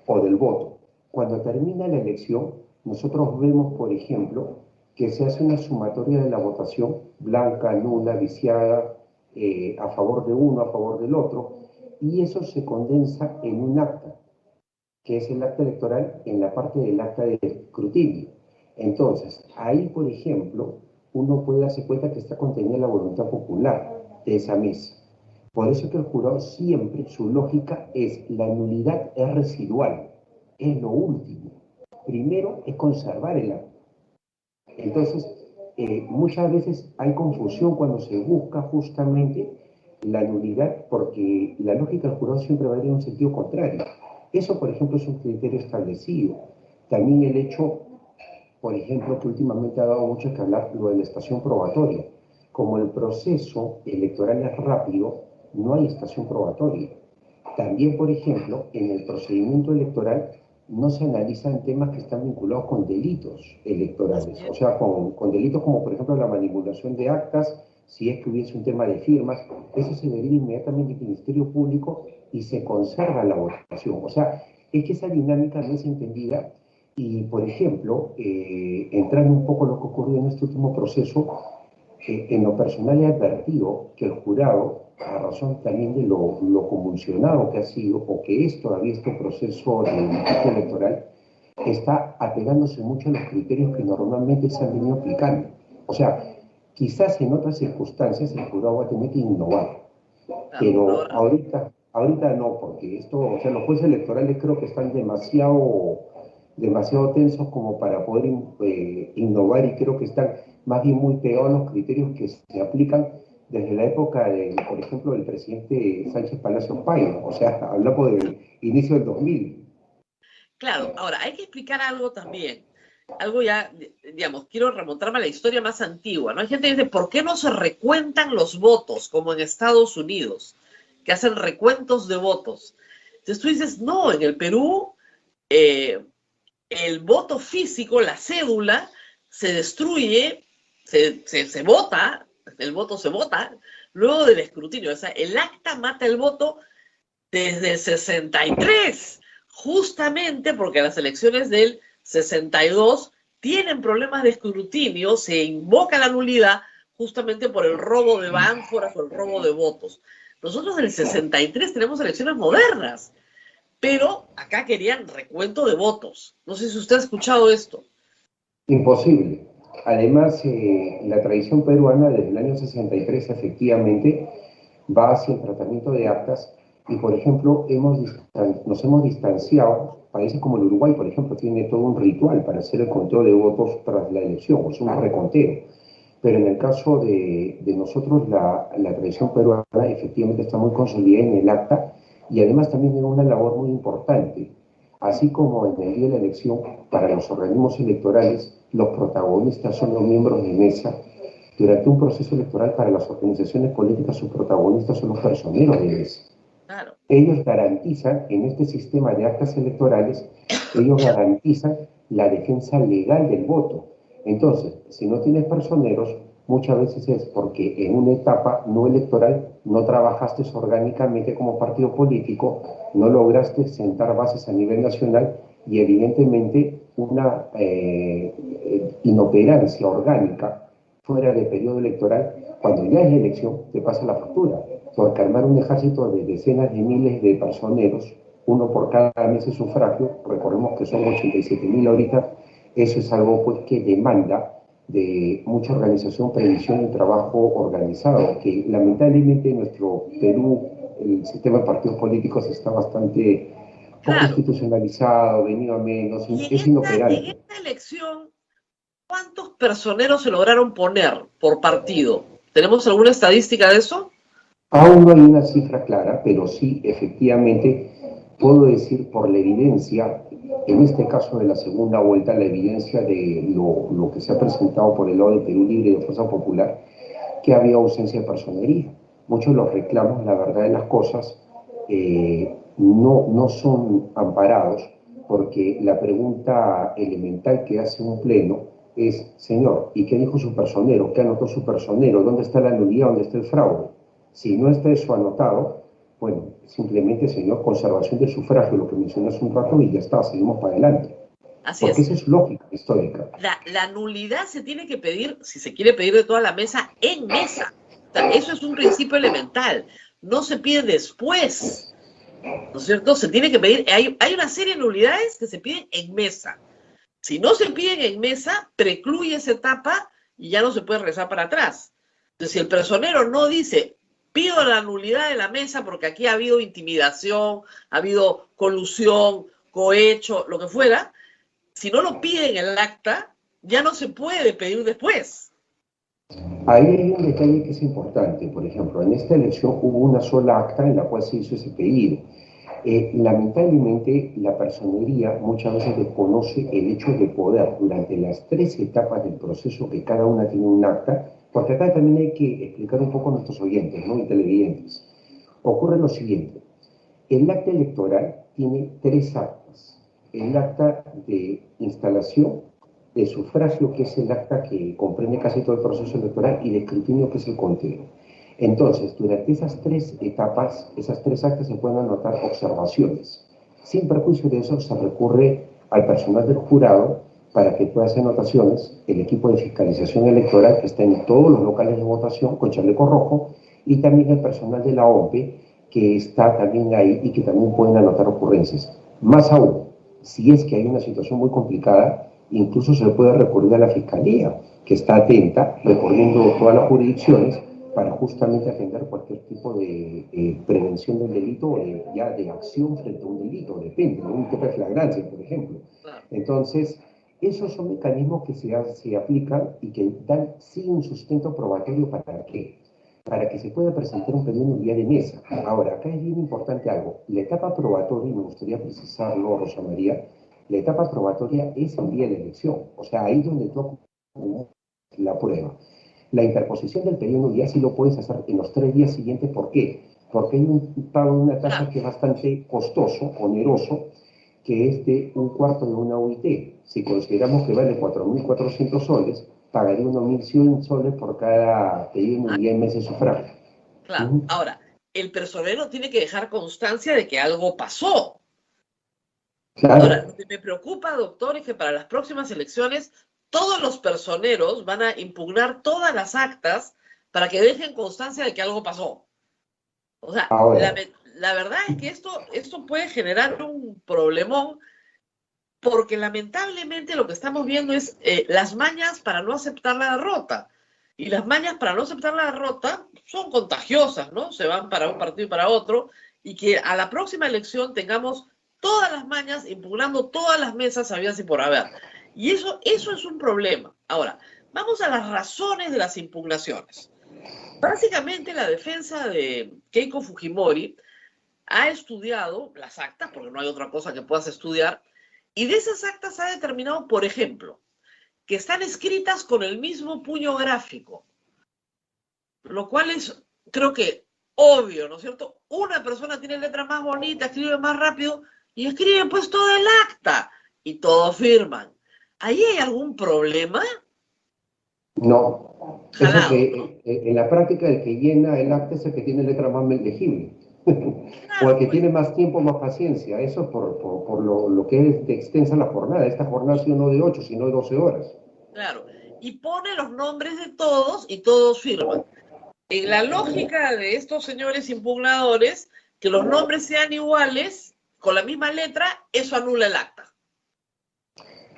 o del voto. Cuando termina la elección, nosotros vemos, por ejemplo, que se hace una sumatoria de la votación, blanca, nula, viciada, a favor de uno, a favor del otro, y eso se condensa en un acta, que es el acta electoral en la parte del acta de escrutinio. Entonces, ahí, por ejemplo, uno puede darse cuenta que está contenida la voluntad popular de esa mesa. Por eso que el jurado siempre, su lógica es, la nulidad es residual, es lo último. Primero es conservar el acta. Entonces, muchas veces hay confusión cuando se busca justamente la nulidad, porque la lógica del jurado siempre va a ir en un sentido contrario. Eso, por ejemplo, es un criterio establecido. También el hecho, por ejemplo, que últimamente ha dado mucho que hablar, lo de la estación probatoria. Como el proceso electoral es rápido, no hay estación probatoria. También, por ejemplo, en el procedimiento electoral no se analizan temas que están vinculados con delitos electorales, o sea, con delitos como, por ejemplo, la manipulación de actas, si es que hubiese un tema de firmas, eso se deriva inmediatamente del Ministerio Público y se conserva la votación. O sea, es que esa dinámica no es entendida y, por ejemplo, entrando un poco en lo que ocurrió en este último proceso, en lo personal he advertido que el jurado a razón también de lo convulsionado que ha sido o que es todavía este proceso de litigio electoral, está apegándose mucho a los criterios que normalmente se han venido aplicando. O sea, quizás en otras circunstancias el jurado va a tener que innovar, pero ahorita no, porque esto, o sea, los jueces electorales creo que están demasiado tensos como para poder innovar, y creo que están más bien muy pegados a los criterios que se aplican desde la época, por ejemplo, del presidente Sánchez Palacios Payo, o sea, hablamos del inicio del 2000. Claro, ahora hay que explicar algo también. Algo ya, digamos, quiero remontarme a la historia más antigua, ¿no? Hay gente que dice, ¿por qué no se recuentan los votos como en Estados Unidos, que hacen recuentos de votos? Entonces tú dices, no, en el Perú el voto físico, la cédula, se destruye, se vota, el voto se vota luego del escrutinio. O sea, el acta mata el voto desde el 63, justamente porque las elecciones del 62 tienen problemas de escrutinio, se invoca la nulidad justamente por el robo de ánforas o el robo de votos. Nosotros en el 63 tenemos elecciones modernas, pero acá querían recuento de votos. No sé si usted ha escuchado esto. Imposible. Además, la tradición peruana desde el año 63 efectivamente va hacia el tratamiento de actas y, por ejemplo, nos hemos distanciado. Países como el Uruguay, por ejemplo, tiene todo un ritual para hacer el conteo de votos tras la elección, o sea, un reconteo. Pero en el caso de nosotros, la tradición peruana efectivamente está muy consolidada en el acta, y además también es una labor muy importante. Así como en el día de la elección, para los organismos electorales, los protagonistas son los miembros de mesa. Durante un proceso electoral, para las organizaciones políticas, sus protagonistas son los personeros de mesa. Claro. Ellos garantizan, en este sistema de actas electorales, ellos garantizan la defensa legal del voto. Entonces, si no tienes personeros, muchas veces es porque en una etapa no electoral no trabajaste orgánicamente como partido político, no lograste sentar bases a nivel nacional, y evidentemente una inoperancia orgánica fuera del periodo electoral, cuando ya es la elección, te pasa la factura. Porque armar un ejército de decenas de miles de personeros, uno por cada mes de sufragio, recordemos que son 87.000 ahorita, eso es algo pues que demanda de mucha organización, previsión y trabajo organizado, que lamentablemente en nuestro Perú el sistema de partidos políticos está bastante poco institucionalizado, venido a menos, es inoperante. En esta elección, ¿cuántos personeros se lograron poner por partido? ¿Tenemos alguna estadística de eso? Aún no hay una cifra clara, pero sí, efectivamente, puedo decir por la evidencia, en este caso de la segunda vuelta, la evidencia de lo que se ha presentado por el lado de Perú Libre y de Fuerza Popular, que había ausencia de personería. Muchos de los reclamos, la verdad de las cosas, no son amparados, porque la pregunta elemental que hace un pleno es, señor, ¿y qué dijo su personero? ¿Qué anotó su personero? ¿Dónde está la nulidad? ¿Dónde está el fraude? Si no está eso anotado, bueno, simplemente, señor, conservación del sufragio, lo que mencioné hace un rato, y ya está, seguimos para adelante. Así porque es. esa es lógica histórica. La nulidad se tiene que pedir, si se quiere pedir de toda la mesa, en mesa. O sea, eso es un principio elemental. No se pide después, ¿no es cierto? Se tiene que pedir, hay una serie de nulidades que se piden en mesa. Si no se piden en mesa, precluye esa etapa y ya no se puede regresar para atrás. Entonces, si el personero no dice, pido la nulidad de la mesa porque aquí ha habido intimidación, ha habido colusión, cohecho, lo que fuera, si no lo pide en el acta, ya no se puede pedir después. Ahí hay un detalle que es importante. Por ejemplo, en esta elección hubo una sola acta en la cual se hizo ese pedido. Lamentablemente, la personería muchas veces desconoce el hecho de poder, durante las 3 etapas del proceso, que cada una tiene un acta, porque acá también hay que explicar un poco a nuestros oyentes, ¿no?, y televidentes. Ocurre lo siguiente: el acta electoral tiene 3 actas. El acta de instalación, de sufragio, que es el acta que comprende casi todo el proceso electoral, y de escrutinio, que es el conteo. Entonces, durante esas 3 etapas, esas 3 actas, se pueden anotar observaciones. Sin perjuicio de eso, se recurre al personal del jurado para que pueda hacer anotaciones, el equipo de fiscalización electoral que está en todos los locales de votación con chaleco rojo, y también el personal de la OMPE que está también ahí y que también pueden anotar ocurrencias. Más aún, si es que hay una situación muy complicada, incluso se puede recurrir a la Fiscalía, que está atenta, recorriendo todas las jurisdicciones para justamente atender cualquier tipo de prevención del delito o ya de acción frente a un delito, depende, de un tipo de flagrancia, por ejemplo. Claro. Entonces, esos son mecanismos que se aplican y que dan sí un sustento probatorio para qué, para que se pueda presentar un pedido en un día de mesa. Ahora, acá es bien importante algo. La etapa probatoria, y me gustaría precisarlo, Rosa María, la etapa probatoria es el día de la elección. O sea, ahí es donde tú acumulas la prueba. La interposición del pedido en un día sí lo puedes hacer en los 3 días siguientes. ¿Por qué? Porque hay un pago de una tasa que es bastante costoso, oneroso, que es de un cuarto de una UIT. Si consideramos que vale 4.400 soles, pagaría unos 1.100 soles por cada pedido en un día en mes de sufragio. Claro. Ahora, el personero tiene que dejar constancia de que algo pasó. Claro. Ahora, lo que me preocupa, doctor, es que para las próximas elecciones todos los personeros van a impugnar todas las actas para que dejen constancia de que algo pasó. O sea, la verdad es que esto puede generar un problemón, porque lamentablemente lo que estamos viendo es las mañas para no aceptar la derrota. Y las mañas para no aceptar la derrota son contagiosas, ¿no? Se van para un partido y para otro, y que a la próxima elección tengamos todas las mañas impugnando todas las mesas habidas y por haber. Y eso es un problema. Ahora, vamos a las razones de las impugnaciones. Básicamente, la defensa de Keiko Fujimori ha estudiado las actas, porque no hay otra cosa que puedas estudiar, y de esas actas ha determinado, por ejemplo, que están escritas con el mismo puño gráfico, lo cual es, creo que, obvio, ¿no es cierto? Una persona tiene letra más bonita, escribe más rápido, y escribe pues todo el acta, y todos firman. ¿Ahí hay algún problema? No. Eso Jalado, que ¿no? en la práctica el que llena el acta es el que tiene letra más legible. O el Claro, que pues, tiene más tiempo, más paciencia. Eso por lo que es de extensa la jornada. Esta jornada ha sido no de 8, sino de 12 horas. claro. Y pone los nombres de todos y todos firman. En la lógica de estos señores impugnadores, que los nombres sean iguales, con la misma letra, eso anula el acta.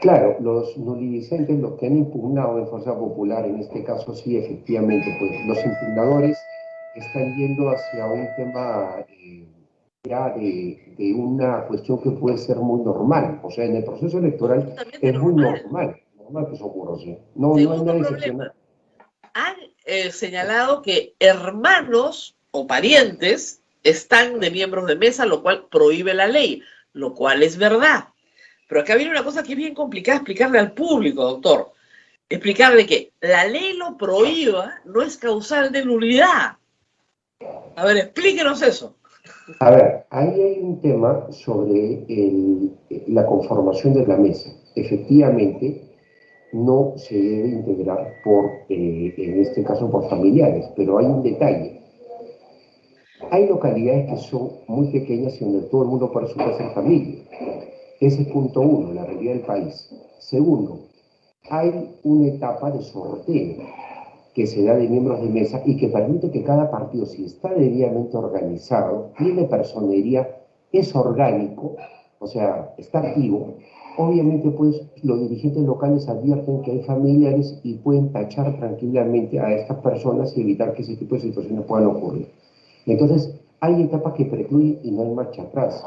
Claro, los nulificentes, los que han impugnado en fuerza popular, en este caso sí, efectivamente, pues los impugnadores están yendo hacia un tema ya de una cuestión que puede ser muy normal. O sea, en el proceso electoral Absolutamente es muy normal. normal que eso ocurra así. No, no hay Segundo nada problema, excepcional. han señalado que hermanos o parientes están de miembros de mesa, lo cual prohíbe la ley, lo cual es verdad. Pero acá viene una cosa que es bien complicada explicarle al público, doctor. Explicarle que la ley lo prohíba no es causal de nulidad. A ver, explíquenos eso. A ver, ahí hay un tema sobre la conformación de la mesa. Efectivamente, no se debe integrar en este caso, por familiares, pero hay un detalle. Hay localidades que son muy pequeñas y donde todo el mundo por eso puede ser familia. Ese es punto uno, la realidad del país. Segundo, hay una etapa de sorteo que se da de miembros de mesa y que permite que cada partido, si está debidamente organizado, tiene personería, es orgánico, o sea, está activo. Obviamente, pues, los dirigentes locales advierten que hay familiares y pueden tachar tranquilamente a estas personas y evitar que ese tipo de situaciones puedan ocurrir. Entonces, hay etapas que precluyen y no hay marcha atrás.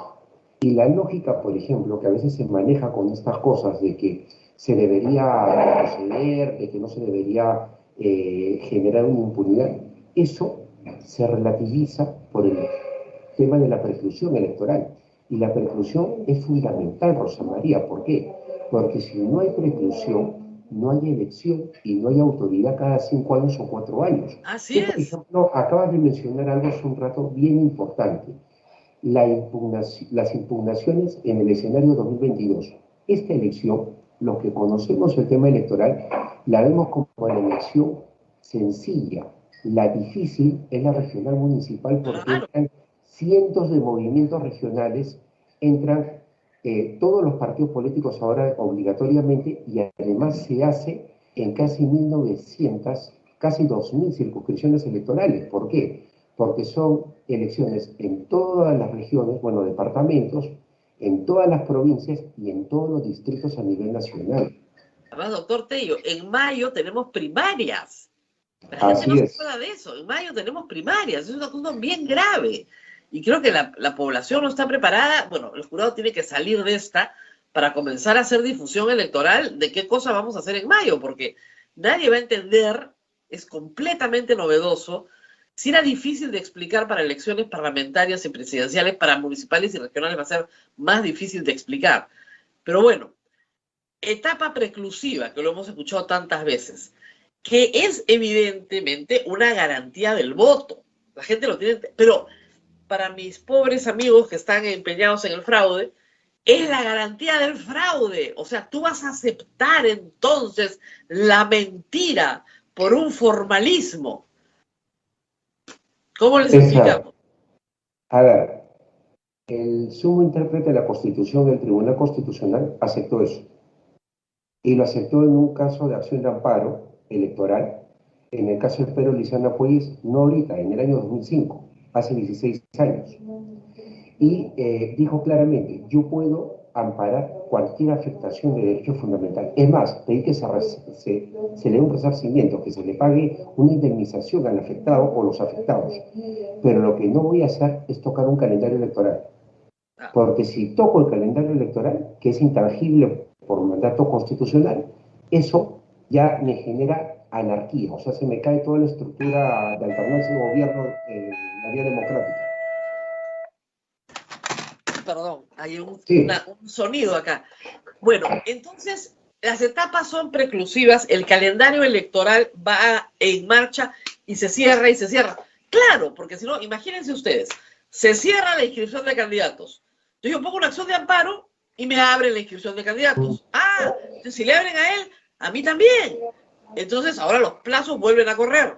Y la lógica, por ejemplo, que a veces se maneja con estas cosas de que se debería proceder, de que no se debería generar una impunidad, eso se relativiza por el tema de la preclusión electoral. Y la preclusión es fundamental, Rosa María. ¿Por qué? Porque si no hay preclusión, no hay elección y no hay autoridad cada 5 años o 4 años. Así Tú, por es. ejemplo, acabas de mencionar algo hace un rato bien importante, las impugnaciones en el escenario 2022. Esta elección, los que conocemos el tema electoral, la vemos como la elección sencilla. La difícil es la regional municipal porque Claro. entran cientos de movimientos regionales, entran todos los partidos políticos ahora obligatoriamente y además se hace en casi 1.900, casi 2.000 circunscripciones electorales. ¿Por qué? porque son elecciones en todas las regiones, bueno, departamentos, en todas las provincias y en todos los distritos a nivel nacional. Además, doctor Tello, en mayo tenemos primarias. La gente no Así se es. acuerda de eso. En mayo tenemos primarias. Es un asunto bien grave. Y creo que la población no está preparada. Bueno, el jurado tiene que salir de esta para comenzar a hacer difusión electoral de qué cosa vamos a hacer en mayo, porque nadie va a entender, es completamente novedoso. Si era difícil de explicar para elecciones parlamentarias y presidenciales, para municipales y regionales va a ser más difícil de explicar. Pero bueno, etapa preclusiva, que lo hemos escuchado tantas veces, que es evidentemente una garantía del voto. La gente lo tiene, pero para mis pobres amigos que están empeñados en el fraude, es la garantía del fraude. O sea, tú vas a aceptar entonces la mentira por un formalismo. ¿Cómo les explicamos? A ver, el sumo intérprete de la Constitución del Tribunal Constitucional aceptó eso. Y lo aceptó en un caso de acción de amparo electoral, en el caso de Pedro Lizana Puig, no ahorita, en el año 2005, hace 16 años. Y dijo claramente, yo puedo amparar cualquier afectación de derecho fundamental. Es más, pedí que se le dé un resarcimiento, que se le pague una indemnización al afectado o los afectados. Pero lo que no voy a hacer es tocar un calendario electoral. Porque si toco el calendario electoral, que es intangible por mandato constitucional, eso ya me genera anarquía, o sea, se me cae toda la estructura de alternancia de gobierno en la vía democrática. Perdón, hay un Sí. sonido acá. Bueno, entonces las etapas son preclusivas, el calendario electoral va en marcha y se cierra y se cierra. Claro, porque si no, imagínense ustedes, se cierra la inscripción de candidatos. Entonces yo pongo una acción de amparo y me abren la inscripción de candidatos. Ah, entonces si le abren a él, a mí también. Entonces ahora los plazos vuelven a correr,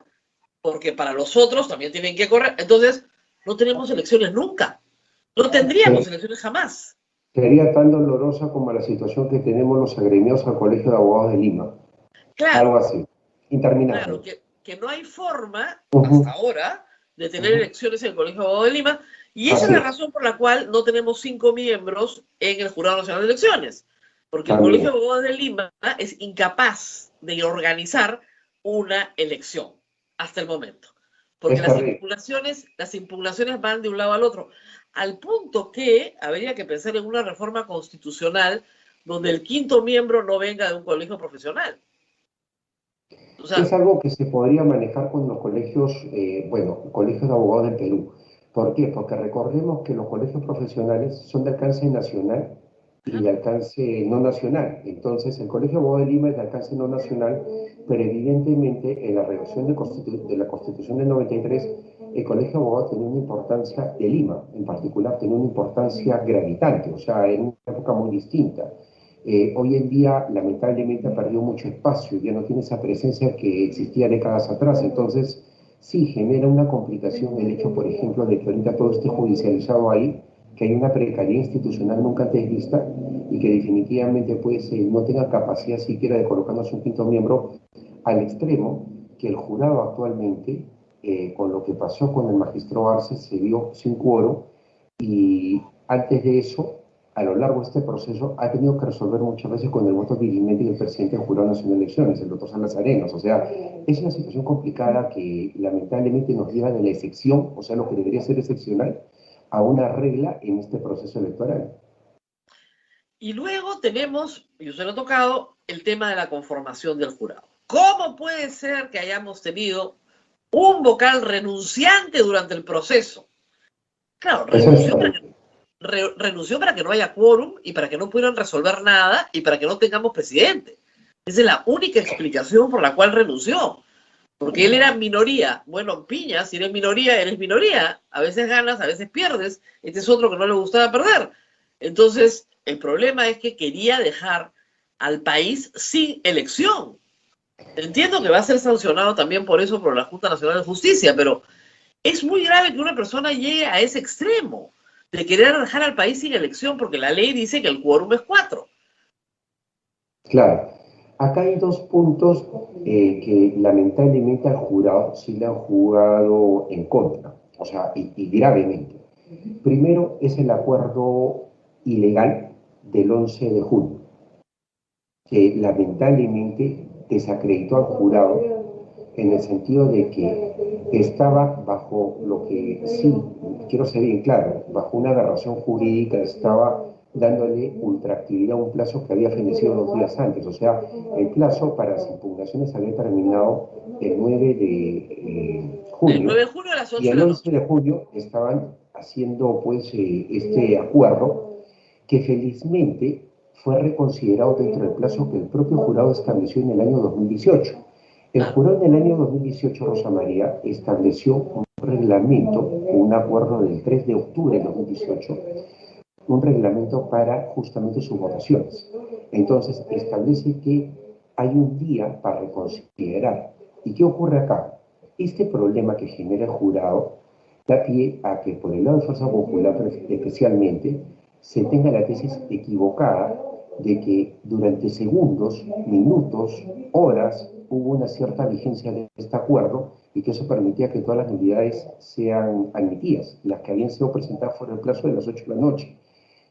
porque para los otros también tienen que correr. Entonces no tenemos elecciones nunca. No tendríamos elecciones jamás. Sería tan dolorosa como la situación que tenemos los agremiados al Colegio de Abogados de Lima. Claro, algo así, interminable. Claro, que no hay forma, hasta ahora, de tener elecciones en el Colegio de Abogados de Lima, y esa es la razón por la cual no tenemos 5 miembros en el Jurado Nacional de Elecciones, porque el Colegio de Abogados de Lima es incapaz de organizar una elección hasta el momento, porque las impugnaciones van de un lado al otro, al punto que habría que pensar en una reforma constitucional donde el 5.º miembro no venga de un colegio profesional. O sea, es algo que se podría manejar con los colegios, colegios de abogados del Perú. ¿Por qué? Porque recordemos que los colegios profesionales son de alcance nacional y de alcance no nacional. Entonces, el Colegio de Abogados de Lima es de alcance no nacional, pero evidentemente en la redacción de la Constitución del 93, el Colegio de Abogados tenía una importancia de Lima, en particular, tenía una importancia gravitante, o sea, en una época muy distinta. Hoy en día, lamentablemente, ha perdido mucho espacio, ya no tiene esa presencia que existía décadas atrás. Entonces, sí, genera una complicación el hecho, por ejemplo, de que ahorita todo esté judicializado ahí, que hay una precariedad institucional nunca antes vista y que definitivamente pues, no tenga capacidad siquiera de colocarnos un 5.º miembro, al extremo que el jurado actualmente, con lo que pasó con el magistrado Arce, se vio sin quórum, y antes de eso, a lo largo de este proceso, ha tenido que resolver muchas veces con el voto dirimente del presidente del Jurado Nacional de Elecciones, el doctor Salas Arenas. O sea, es una situación complicada que lamentablemente nos lleva de la excepción, o sea, lo que debería ser excepcional, a una regla en este proceso electoral. Y luego tenemos, y usted lo ha tocado, el tema de la conformación del jurado. ¿Cómo puede ser que hayamos tenido un vocal renunciante durante el proceso? Claro, renunció para que no haya quórum y para que no pudieran resolver nada y para que no tengamos presidente. Esa es la única explicación por la cual renunció. Porque él era minoría. Bueno, piña, si eres minoría. A veces ganas, a veces pierdes. Este es otro que no le gustaba perder. Entonces, el problema es que quería dejar al país sin elección. Entiendo que va a ser sancionado también por eso por la Junta Nacional de Justicia, pero es muy grave que una persona llegue a ese extremo de querer dejar al país sin elección, porque la ley dice que el quórum es 4. Claro. Acá hay dos puntos que lamentablemente al jurado sí le han jugado en contra. o sea, y gravemente. Primero es el acuerdo ilegal del 11 de junio, que lamentablemente desacreditó al jurado en el sentido de que estaba bajo lo que sí, quiero ser bien claro, bajo una aberración jurídica, estaba dándole ultraactividad a un plazo que había fenecido 2 días antes. O sea, el plazo para las impugnaciones había terminado el 9 de El junio 9 de junio a las y 8 de el la 11 noche. de junio estaban haciendo pues este acuerdo que felizmente fue reconsiderado dentro del plazo que el propio jurado estableció en el año 2018. El Claro. jurado en el año 2018, Rosa María, estableció un reglamento, un acuerdo del 3 de octubre de 2018, un reglamento para justamente sus votaciones. Entonces, establece que hay un día para reconsiderar. ¿Y qué ocurre acá? Este problema que genera el jurado da pie a que por el lado de Fuerza Popular especialmente se tenga la tesis equivocada de que durante segundos, minutos, horas hubo una cierta vigencia de este acuerdo y que eso permitía que todas las nulidades sean admitidas, las que habían sido presentadas fuera del plazo de las 8 de la noche.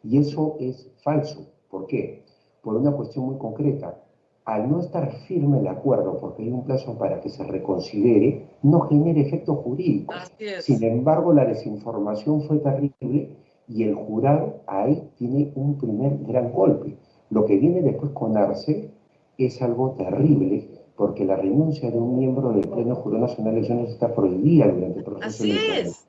Y eso es falso. ¿Por qué? Por una cuestión muy concreta. Al no estar firme el acuerdo, porque hay un plazo para que se reconsidere, no genera efectos jurídicos. Así Sin es. embargo, la desinformación fue terrible y el jurado ahí tiene un primer gran golpe. Lo que viene después con Arce es algo terrible, porque la renuncia de un miembro del Pleno Jurado Nacional de Elecciones está prohibida durante el proceso Así electoral. es.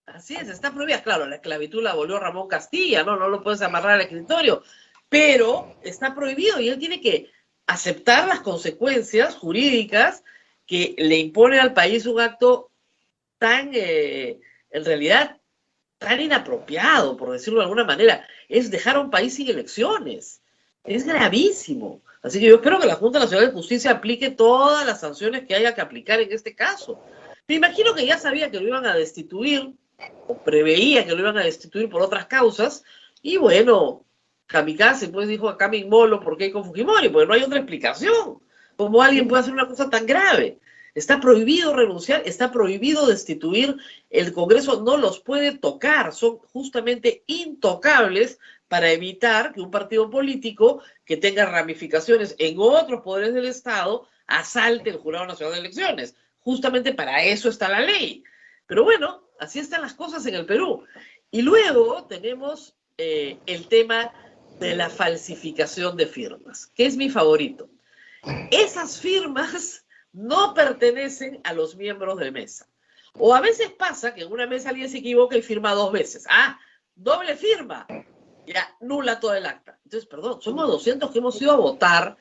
Así es, está prohibida. Claro, la esclavitud la abolió Ramón Castilla, ¿no? No lo puedes amarrar al escritorio, pero está prohibido y él tiene que aceptar las consecuencias jurídicas que le impone al país un acto tan, en realidad, tan inapropiado, por decirlo de alguna manera. Es dejar a un país sin elecciones. Es gravísimo. Así que yo espero que la Junta Nacional de Justicia aplique todas las sanciones que haya que aplicar en este caso. Me imagino que ya sabía que lo iban a destituir, o preveía que lo iban a destituir por otras causas, y bueno, Kamikaze pues dijo acá me inmolo porque hay con Fujimori, porque no hay otra explicación. ¿Cómo alguien puede hacer una cosa tan grave? Está prohibido renunciar, está prohibido destituir, el Congreso no los puede tocar, son justamente intocables para evitar que un partido político que tenga ramificaciones en otros poderes del Estado asalte el Jurado Nacional de Elecciones. Justamente para eso está la ley. Pero bueno, así están las cosas en el Perú. Y luego tenemos el tema de la falsificación de firmas, que es mi favorito. Esas firmas no pertenecen a los miembros de mesa. O a veces pasa que en una mesa alguien se equivoca y firma 2 veces. Ah, doble firma. Ya, nula todo el acta. Entonces, perdón, somos 200 que hemos ido a votar,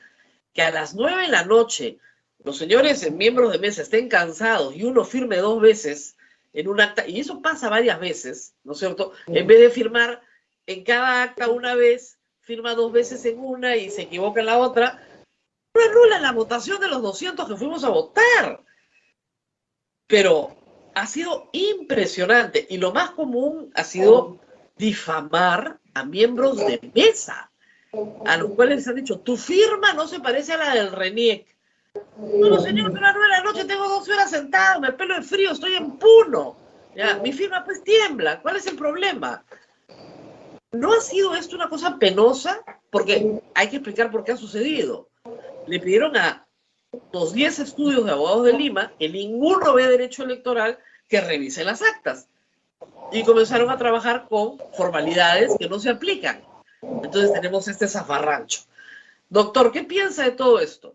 que a las 9 de la noche los señores miembros de mesa estén cansados y uno firme 2 veces en un acta, y eso pasa varias veces, ¿no es cierto? En vez de firmar en cada acta una vez, firma 2 veces en una y se equivoca en la otra, no anula la votación de los 200 que fuimos a votar. Pero ha sido impresionante y lo más común ha sido difamar a miembros de mesa, a los cuales les han dicho, tu firma no se parece a la del RENIEC. No, señor, pero a las 9 de la noche tengo 12 horas sentado, me pelo de frío, estoy en Puno. Ya, mi firma pues tiembla, ¿cuál es el problema? ¿No ha sido esto una cosa penosa? Porque hay que explicar por qué ha sucedido. Le pidieron a los 10 estudios de abogados de Lima, que ninguno ve derecho electoral, que revisen las actas. Y comenzaron a trabajar con formalidades que no se aplican. Entonces tenemos este zafarrancho. Doctor, ¿qué piensa de todo esto?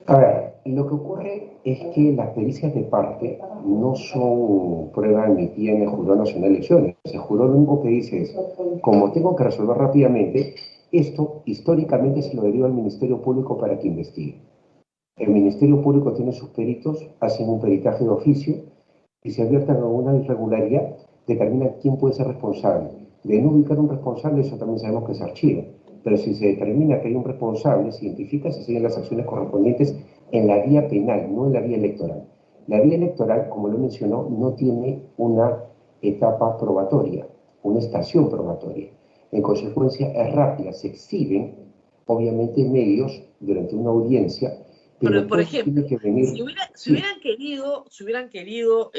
A ver, lo que ocurre es que las pericias de parte no son prueba emitida en el Jurado Nacional de Elecciones. El jurado lo único que dice es, como tengo que resolver rápidamente, esto históricamente se lo deriva al Ministerio Público para que investigue. El Ministerio Público tiene sus peritos, hacen un peritaje de oficio y si advierten alguna irregularidad, determinan quién puede ser responsable. De no ubicar un responsable, eso también sabemos que se archiva. Pero si se determina que hay un responsable, se identifica, se siguen las acciones correspondientes en la vía penal, no en la vía electoral. La vía electoral, como lo mencionó, no tiene una etapa probatoria, una estación probatoria. En consecuencia, es rápida, se exhiben, obviamente, medios durante una audiencia pero Por todo tiene ejemplo, que venir, si sí, hubieran querido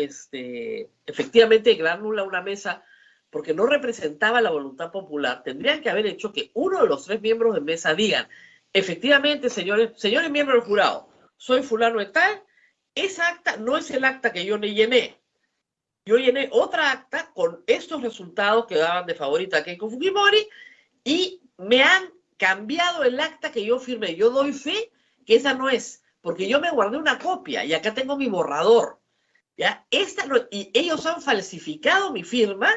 efectivamente declarar nula una mesa porque no representaba la voluntad popular, tendrían que haber hecho que uno de los tres miembros de mesa digan, efectivamente, señores miembros del jurado, soy fulano de tal, esa acta no es el acta que yo le llené. Yo llené otra acta con estos resultados que daban de favorita a Keiko Fujimori y me han cambiado el acta que yo firmé. Yo doy fe que esa no es, porque yo me guardé una copia y acá tengo mi borrador. ¿Ya? Y ellos han falsificado mi firma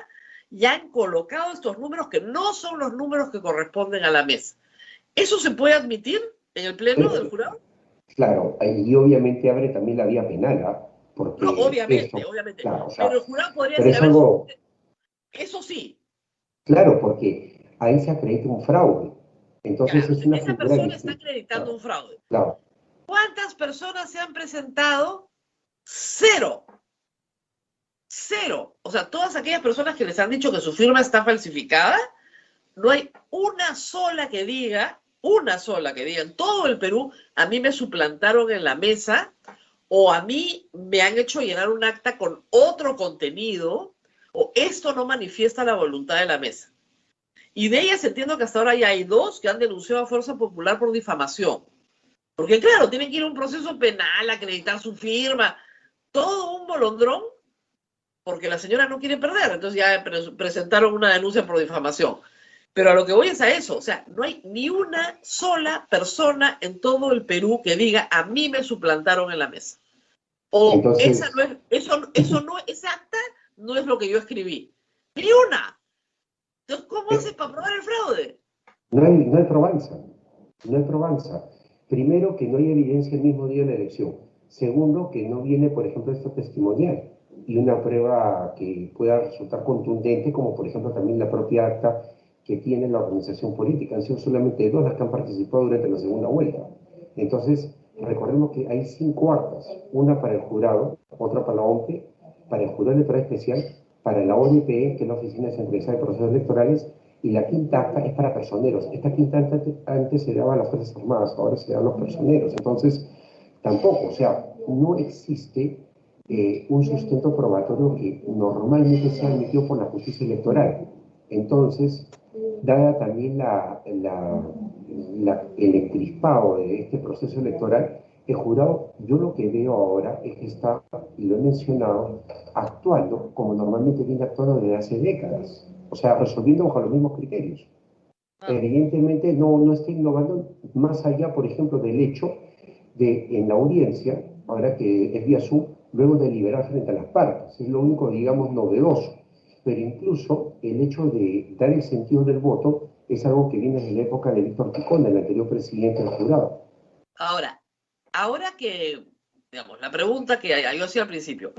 y han colocado estos números que no son los números que corresponden a la mesa. ¿Eso se puede admitir en el pleno del jurado? claro, y obviamente abre también la vía penal, ¿ah? No, Porque obviamente, esto, obviamente. claro, o sea, Pero el jurado podría pero decir, a es ver, algo, eso sí, claro, porque ahí se acredita un fraude. Entonces claro, es una esa figura persona está distinta. acreditando Claro, un fraude. claro. ¿Cuántas personas se han presentado? Cero. Cero. O sea, todas aquellas personas que les han dicho que su firma está falsificada, no hay una sola que diga en todo el Perú, a mí me suplantaron en la mesa o a mí me han hecho llenar un acta con otro contenido o esto no manifiesta la voluntad de la mesa. Y de ellas entiendo que hasta ahora ya hay dos que han denunciado a Fuerza Popular por difamación. Porque claro, tienen que ir a un proceso penal, acreditar su firma, todo un bolondrón, porque la señora no quiere perder. Entonces ya presentaron una denuncia por difamación. Pero a lo que voy es a eso, o sea, no hay ni una sola persona en todo el Perú que diga, a mí me suplantaron en la mesa. O esa Entonces, no es, eso no, esa acta no es lo que yo escribí. Ni una. Entonces, ¿cómo haces para probar el fraude? no hay probanza, no hay probanza. Primero, que no hay evidencia el mismo día de la elección. Segundo, que no viene, por ejemplo, esto testimonial y una prueba que pueda resultar contundente, como por ejemplo también la propia acta que tiene la organización política. Han sido solamente dos las que han participado durante la segunda vuelta. Entonces, recordemos que hay 5 actas, una para el jurado, otra para la OMPE, para el jurado electoral especial, para la ONPE, que es la Oficina Centralizada de Procesos Electorales, y la quinta acta es para personeros. Esta quinta acta antes se daba a las Fuerzas Armadas, ahora se da a los personeros. Entonces, tampoco, o sea, no existe un sustento probatorio que normalmente sea admitido por la justicia electoral. Entonces, dada también el encrispado de este proceso electoral, el jurado, yo lo que veo ahora es que está, y lo he mencionado, actuando como normalmente viene actuando desde hace décadas, o sea, resolviendo bajo los mismos criterios. Ah, Evidentemente no está innovando más allá, por ejemplo, del hecho de en la audiencia, ahora que es vía Zoom, luego de deliberar frente a las partes. Es lo único, digamos, novedoso. Pero incluso el hecho de dar el sentido del voto es algo que viene desde la época de Víctor Picón, el anterior presidente del jurado. ahora, ahora que, digamos, la pregunta que yo hacía al principio,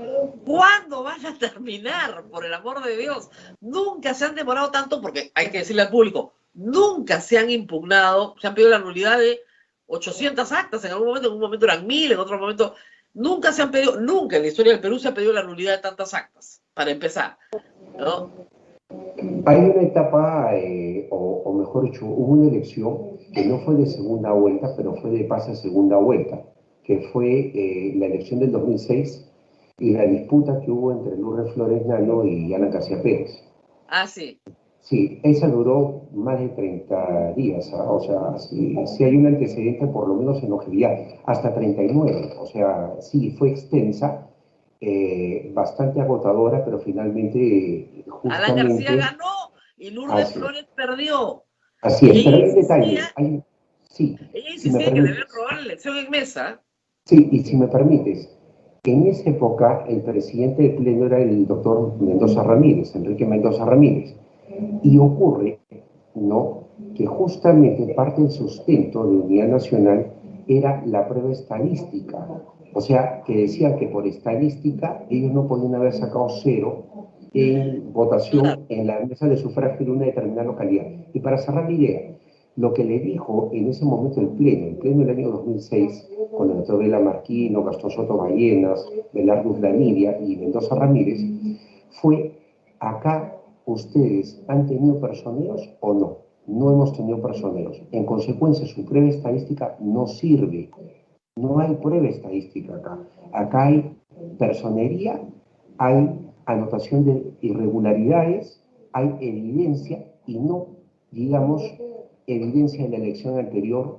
¿cuándo van a terminar? Por el amor de Dios, nunca se han demorado tanto, porque hay que decirle al público, nunca se han impugnado, se han pedido la nulidad de 800 actas, en un momento eran 1000, en otro momento, nunca se han pedido, nunca en la historia del Perú se ha pedido la nulidad de tantas actas, para empezar, ¿no? Hay una etapa, o mejor dicho, hubo una elección que no fue de segunda vuelta, pero fue de pase a segunda vuelta, que fue la elección del 2006 y la disputa que hubo entre Lourdes Flores Nano y Ana García Pérez. Ah, sí. Sí, esa duró más de 30 días, ¿ah? O sea, si hay un antecedente, por lo menos en Ojería, hasta 39. O sea, sí, fue extensa, bastante agotadora, pero finalmente, Alan García justamente, ganó y Lourdes así, Flores perdió. así Y es. Pero hay un detalle, sí, ella si me insistía en que debían permites. robar la elección en mesa. Sí, y si me permites, en esa época el presidente del Pleno era el doctor Mendoza Ramírez, Enrique Mendoza Ramírez. Y ocurre, ¿no?, que justamente parte del sustento de Unidad Nacional era la prueba estadística. O sea, que decían que por estadística ellos no podían haber sacado cero en Claro. votación en la mesa de sufragio de una determinada localidad. Y para cerrar mi idea, lo que le dijo en ese momento el Pleno del año 2006, cuando entró Vela Marquino, Gastón Soto Ballenas, Belardo Lanidia y Mendoza Ramírez, fue: acá ustedes han tenido personeros o no. No hemos tenido personeros. En consecuencia, su prueba estadística no sirve. No hay prueba estadística acá. Acá hay personería, hay anotación de irregularidades, hay evidencia y no, digamos, evidencia de la elección anterior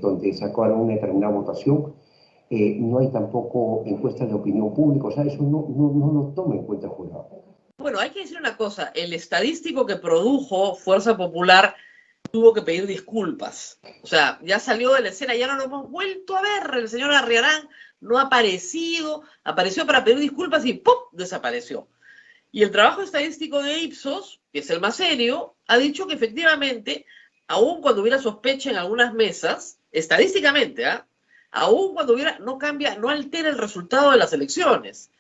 donde sacaron una determinada votación. No hay tampoco encuestas de opinión pública, o sea, eso no lo toma en cuenta el jurado. Bueno, hay que decir una cosa, el estadístico que produjo Fuerza Popular tuvo que pedir disculpas. O sea, ya salió de la escena, ya no lo hemos vuelto a ver. El señor Arriarán no ha aparecido, apareció para pedir disculpas y ¡pum!, desapareció. Y el trabajo estadístico de Ipsos, que es el más serio, ha dicho que efectivamente, aun cuando hubiera sospecha en algunas mesas, estadísticamente, aun cuando hubiera, no cambia, no altera el resultado de las elecciones.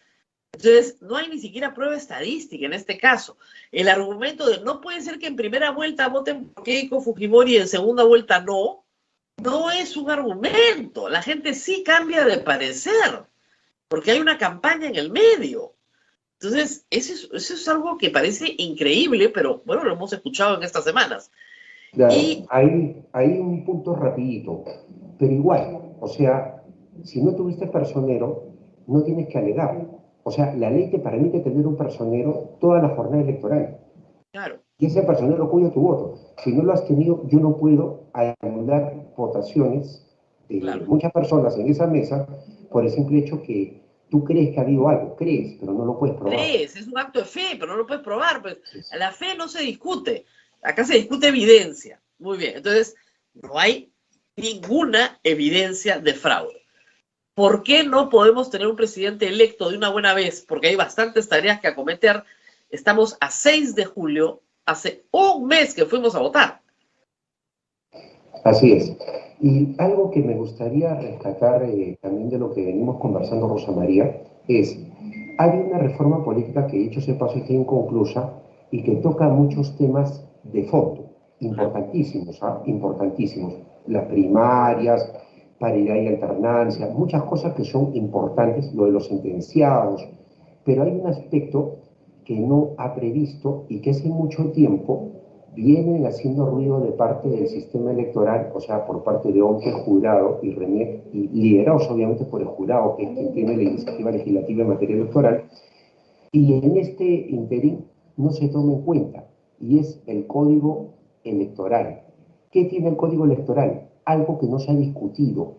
Entonces, no hay ni siquiera prueba estadística en este caso. El argumento de no puede ser que en primera vuelta voten por Keiko Fujimori y en segunda vuelta no, no es un argumento. La gente sí cambia de parecer, porque hay una campaña en el medio. Entonces, eso es algo que parece increíble, pero bueno, lo hemos escuchado en estas semanas. Claro, Y hay un punto rapidito, pero igual, o sea, si no tuviste personero, no tienes que alegar. O sea, la ley te permite tener un personero toda la jornada electoral. claro, Y ese personero cuida tu voto. Si no lo has tenido, yo no puedo anular votaciones de claro. muchas personas en esa mesa por el simple hecho que tú crees que ha habido algo, crees, pero no lo puedes probar. Crees, es un acto de fe, pero no lo puedes probar. Pues Sí, sí. la fe no se discute. Acá se discute evidencia. Muy bien. Entonces, no hay ninguna evidencia de fraude. ¿Por qué no podemos tener un presidente electo de una buena vez? Porque hay bastantes tareas que acometer. Estamos a 6 de julio, hace un mes que fuimos a votar. Así es. Y algo que me gustaría rescatar también de lo que venimos conversando, Rosa María, es, hay una reforma política que, dicho sea de paso, está inconclusa y que toca muchos temas de fondo, importantísimos, importantísimos. Las primarias, paridad y alternancia, muchas cosas que son importantes, lo de los sentenciados, pero hay un aspecto que no ha previsto y que hace mucho tiempo vienen haciendo ruido de parte del sistema electoral, o sea, por parte de ONCE, jurado y RENIEC, y liderados obviamente por el jurado, que es quien tiene la iniciativa legislativa en materia electoral, y en este interín no se toma en cuenta, y es el código electoral. ¿Qué tiene el código electoral? Algo que no se ha discutido,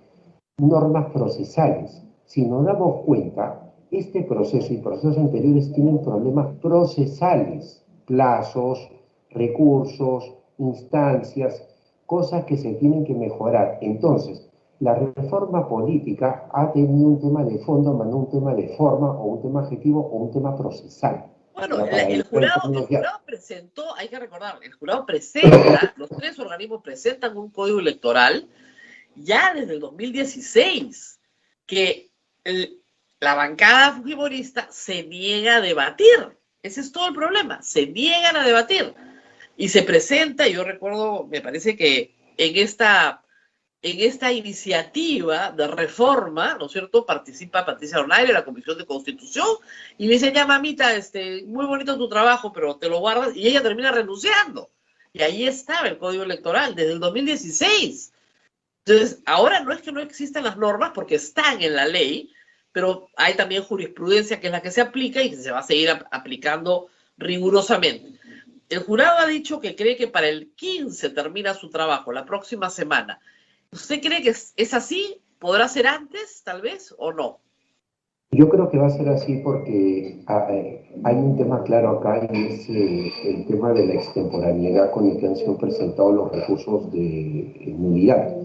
normas procesales. Si nos damos cuenta, este proceso y procesos anteriores tienen problemas procesales, plazos, recursos, instancias, cosas que se tienen que mejorar. Entonces, la reforma política ha tenido un tema de fondo, más no un tema de forma, o un tema adjetivo, o un tema procesal. Bueno, el jurado jurado presentó, hay que recordar, el jurado presenta, los tres organismos presentan un código electoral ya desde el 2016, que la bancada fujimorista se niega a debatir. Ese es todo el problema, se niegan a debatir. Y se presenta, yo recuerdo, me parece que en esta iniciativa de reforma, ¿no es cierto?, participa Patricia Donaire, la Comisión de Constitución, y le dice, ya mamita, muy bonito tu trabajo, pero te lo guardas, y ella termina renunciando. Y ahí estaba el Código Electoral, desde el 2016. Entonces, ahora no es que no existan las normas, porque están en la ley, pero hay también jurisprudencia que es la que se aplica y que se va a seguir aplicando rigurosamente. El jurado ha dicho que cree que para el 15 termina su trabajo, la próxima semana. ¿Usted cree que es así? ¿Podrá ser antes, tal vez, o no? Yo creo que va a ser así porque hay un tema claro acá y es el tema de la extemporaneidad con el que han sido presentados los recursos de nulidad.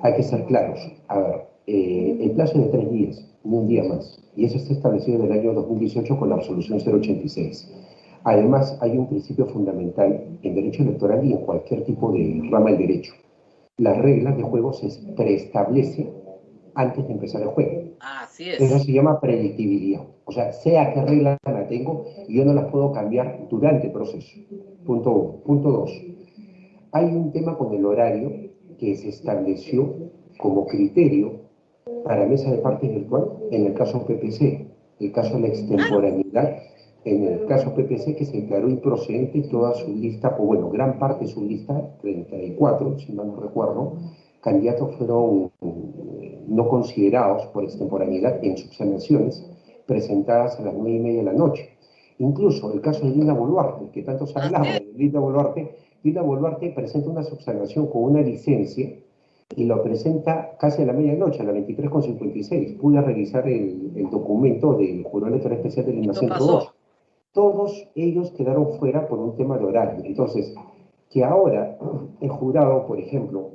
Hay que ser claros. A ver, el plazo es de 3 días, ni un día más. Y eso está establecido en el año 2018 con la resolución 086. Además, hay un principio fundamental en derecho electoral y en cualquier tipo de rama del derecho. Las reglas de juego se preestablecen antes de empezar el juego. Así Eso es. se llama predictibilidad. O sea, sea qué regla la tengo, yo no las puedo cambiar durante el proceso. Punto uno. Punto dos. Hay un tema con el horario que se estableció como criterio para mesa de partes virtual en el caso PPC, el caso de la extemporaneidad, en el caso PPC que se declaró improcedente toda su lista, o bueno, gran parte de su lista, 34, si mal no recuerdo, candidatos fueron no considerados por extemporaneidad en subsanaciones presentadas a las 9:30 de la noche. Incluso el caso de Dina Boluarte, que tanto se ha hablado de Dina Boluarte presenta una subsanación con una licencia y lo presenta casi a la medianoche, a las 23:56. Pude revisar el documento del Jurado Electoral Especial del Lima No Centro 2. pasó. Todos ellos quedaron fuera por un tema de horario. Entonces, que ahora el jurado, por ejemplo,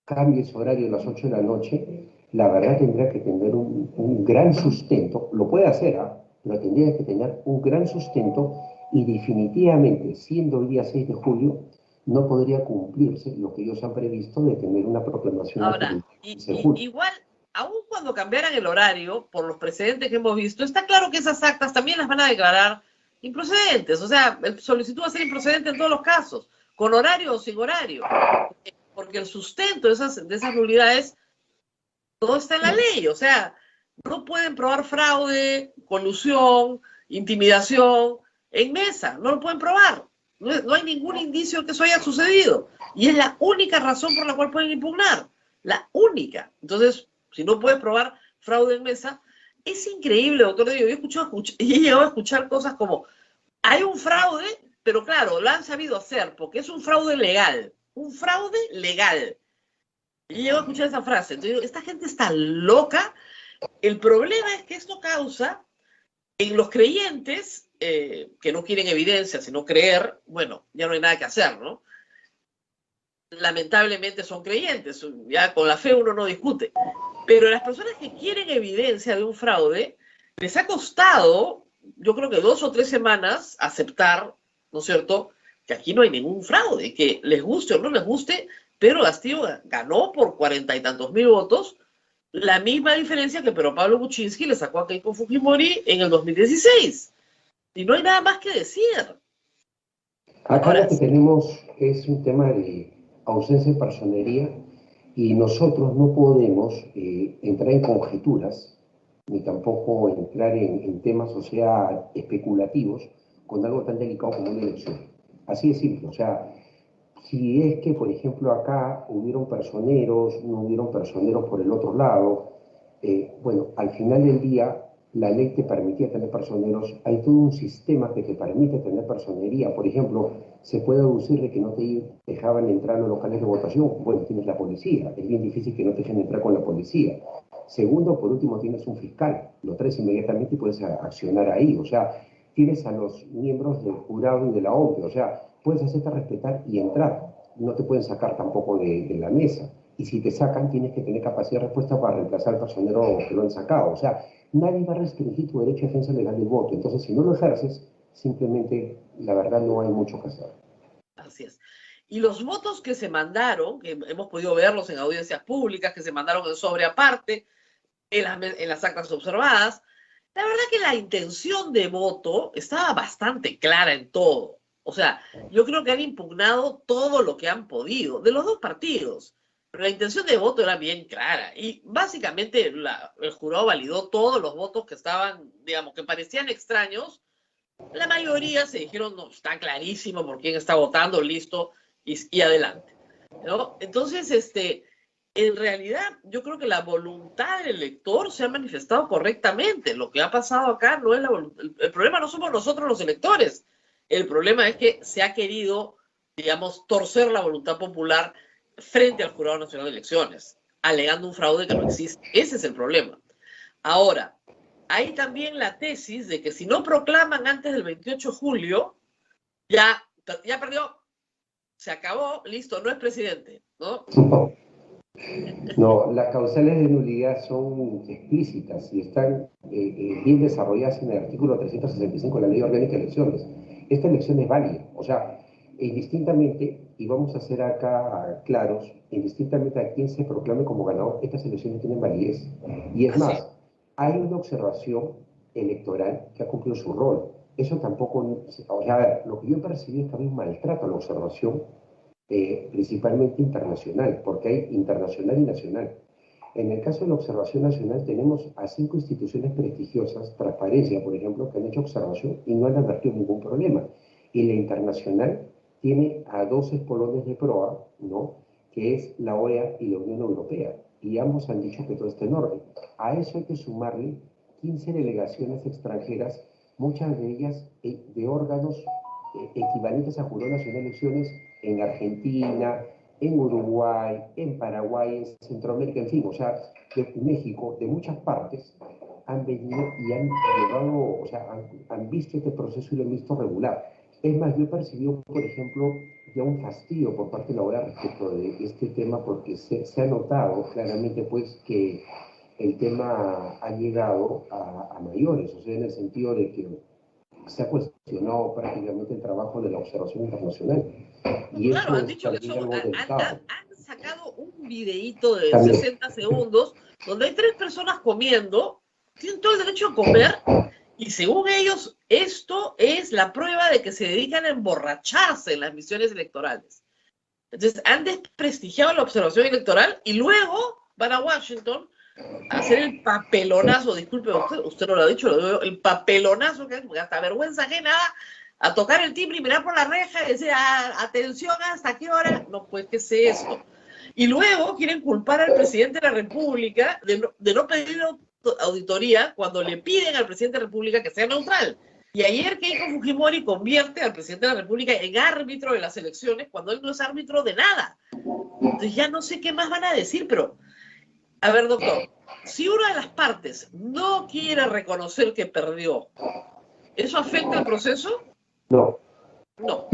cambie su horario a las 8 de la noche, la verdad tendría que tener un gran sustento. Lo puede hacer, pero tendría que tener un gran sustento y definitivamente, siendo el día 6 de julio, no podría cumplirse lo que ellos han previsto de tener una proclamación Ahora, antes del 6 de julio. igual, aun cuando cambiaran el horario, por los precedentes que hemos visto, está claro que esas actas también las van a declarar improcedentes. O sea, el solicitud va a ser improcedente en todos los casos, con horario o sin horario. Porque el sustento de esas nulidades todo está en la ley. O sea, no pueden probar fraude, colusión, intimidación en mesa. No lo pueden probar. No hay ningún indicio de que eso haya sucedido. Y es la única razón por la cual pueden impugnar. La única. Entonces, si no puedes probar fraude en mesa, es increíble, doctor Diego. He llegado a escuchar cosas como, hay un fraude, pero claro, lo han sabido hacer, porque es un fraude legal. Un fraude legal. Y llego a escuchar esa frase. Entonces, esta gente está loca. El problema es que esto causa en los creyentes que no quieren evidencia, sino creer, bueno, ya no hay nada que hacer, ¿no? Lamentablemente son creyentes, ya con la fe uno no discute. Pero las personas que quieren evidencia de un fraude, les ha costado, yo creo que 2 o 3 semanas, aceptar, ¿no es cierto?, que aquí no hay ningún fraude, que les guste o no les guste, Pedro Castillo ganó por 40 y tantos mil votos, la misma diferencia que Pedro Pablo Kuczynski le sacó a Keiko Fujimori en el 2016. Y no hay nada más que decir. Acá Ahora, lo que tenemos es un tema de ausencia de personería y nosotros no podemos entrar en conjeturas ni tampoco entrar en temas, o sea, especulativos con algo tan delicado como una elección. Así de simple, o sea, si es que, por ejemplo, acá hubieron personeros, no hubieron personeros por el otro lado, bueno, al final del día la ley te permitía tener personeros, hay todo un sistema que te permite tener personería. Por ejemplo, se puede deducir de que no te dejaban entrar a los locales de votación. Bueno, tienes la policía, es bien difícil que no te dejen entrar con la policía. Segundo, por último, tienes un fiscal, lo traes inmediatamente y puedes accionar ahí. O sea, tienes a los miembros del jurado y de la OMPE, o sea, puedes hacerte respetar y entrar. No te pueden sacar tampoco de la mesa. Y si te sacan, tienes que tener capacidad de respuesta para reemplazar al personero que lo han sacado. O sea, nadie va a restringir tu derecho a defensa legal del voto. Entonces, si no lo ejerces, simplemente, la verdad, no hay mucho que hacer. así es. Y los votos que se mandaron, que hemos podido verlos en audiencias públicas, que se mandaron en sobre aparte, en las actas observadas, la verdad que la intención de voto estaba bastante clara en todo. O sea, yo creo que han impugnado todo lo que han podido, de los dos partidos. Pero la intención de voto era bien clara. Y básicamente el jurado validó todos los votos que estaban, digamos, que parecían extraños. La mayoría se dijeron, no, está clarísimo por quién está votando, listo, y adelante, ¿no? Entonces, en realidad, yo creo que la voluntad del elector se ha manifestado correctamente. Lo que ha pasado acá no es la voluntad. El problema no somos nosotros los electores. El problema es que se ha querido, digamos, torcer la voluntad popular frente al Jurado Nacional de Elecciones, alegando un fraude que no existe. Ese es el problema. Ahora, hay también la tesis de que si no proclaman antes del 28 de julio, ya perdió, se acabó, listo, no es presidente, ¿no? No, las causales de nulidad son explícitas y están bien desarrolladas en el artículo 365 de la Ley Orgánica de Elecciones. Esta elección es válida, o sea, indistintamente, y vamos a ser acá claros, indistintamente a quién se proclame como ganador, estas elecciones tienen validez. Y es más, hay una observación electoral que ha cumplido su rol. Eso tampoco, o sea, a ver, lo que yo percibí es que había un maltrato a la observación principalmente internacional, porque hay internacional y nacional. En el caso de la observación nacional tenemos a 5 instituciones prestigiosas, Transparencia, por ejemplo, que han hecho observación y no han advertido ningún problema. Y la internacional tiene a 2 espolones de proa, ¿no?, que es la OEA y la Unión Europea, y ambos han dicho que todo está en orden. A eso hay que sumarle 15 delegaciones extranjeras, muchas de ellas de órganos equivalentes a Jurado Nacional de Elecciones en Argentina, en Uruguay, en Paraguay, en Centroamérica, en fin, o sea, de México, de muchas partes, han venido y han llevado, o sea, han visto este proceso y lo han visto regular. Es más, yo he percibido, por ejemplo, ya un fastidio por parte de la OEA respecto de este tema, porque se ha notado claramente, pues, que el tema ha llegado a mayores, o sea, en el sentido de que se ha cuestionado prácticamente el trabajo de la observación internacional. Y Claro, eso han es dicho que también algo delicado. han sacado un videíto de También. 60 segundos donde hay 3 personas comiendo, tienen todo el derecho a comer, y según ellos, esto es la prueba de que se dedican a emborracharse en las misiones electorales. Entonces, han desprestigiado la observación electoral y luego van a Washington a hacer el papelonazo, disculpe, usted no lo ha dicho, lo digo, el papelonazo que es, porque hasta vergüenza ajena, a tocar el timbre y mirar por la reja y decir, atención, ¿hasta qué hora? No, pues, ¿qué es esto? Y luego quieren culpar al presidente de la República de no pedir auditoría cuando le piden al presidente de la República que sea neutral. Y ayer Keiko Fujimori convierte al presidente de la República en árbitro de las elecciones cuando él no es árbitro de nada. Entonces ya no sé qué más van a decir, pero... A ver, doctor, si una de las partes no quiere reconocer que perdió, ¿eso afecta el proceso? No. No.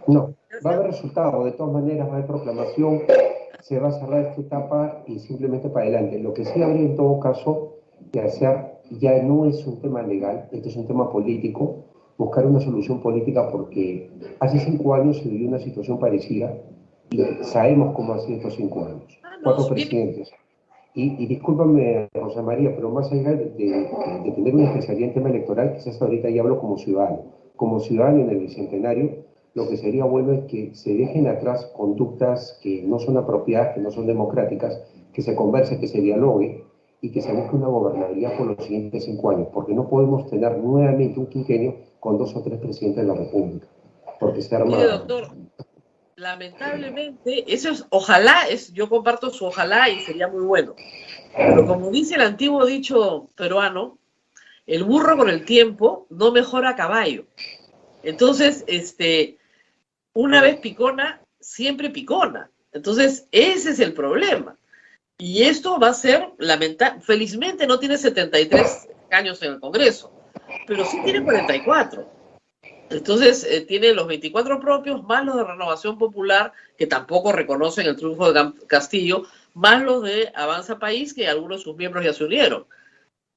No. Va a haber resultado, de todas maneras va a haber proclamación, se va a cerrar esta etapa y simplemente para adelante. Lo que sí habría en todo caso que hacer ya no es un tema legal, este es un tema político, buscar una solución política porque hace 5 años se vivió una situación parecida y sabemos cómo han sido estos 5 años. 4 presidentes. Y discúlpame, Rosa María, pero más allá de tener una especialidad en tema electoral, quizás ahorita ya hablo como ciudadano. Como ciudadano en el Bicentenario, lo que sería bueno es que se dejen atrás conductas que no son apropiadas, que no son democráticas, que se converse, que se dialogue y que se busque una gobernabilidad por los siguientes 5 años, porque no podemos tener nuevamente un quinquenio con 2 o 3 presidentes de la República, porque se arma... Mire, doctor, lamentablemente, eso es, ojalá, yo comparto su ojalá y sería muy bueno, pero como dice el antiguo dicho peruano, el burro con el tiempo no mejora a caballo. Entonces, una vez picona, siempre picona. Entonces, ese es el problema. Y esto va a ser lamentable. Felizmente no tiene 73 años en el Congreso, pero sí tiene 44. Entonces, tiene los 24 propios, más los de Renovación Popular, que tampoco reconocen el triunfo de Castillo, más los de Avanza País, que algunos de sus miembros ya se unieron.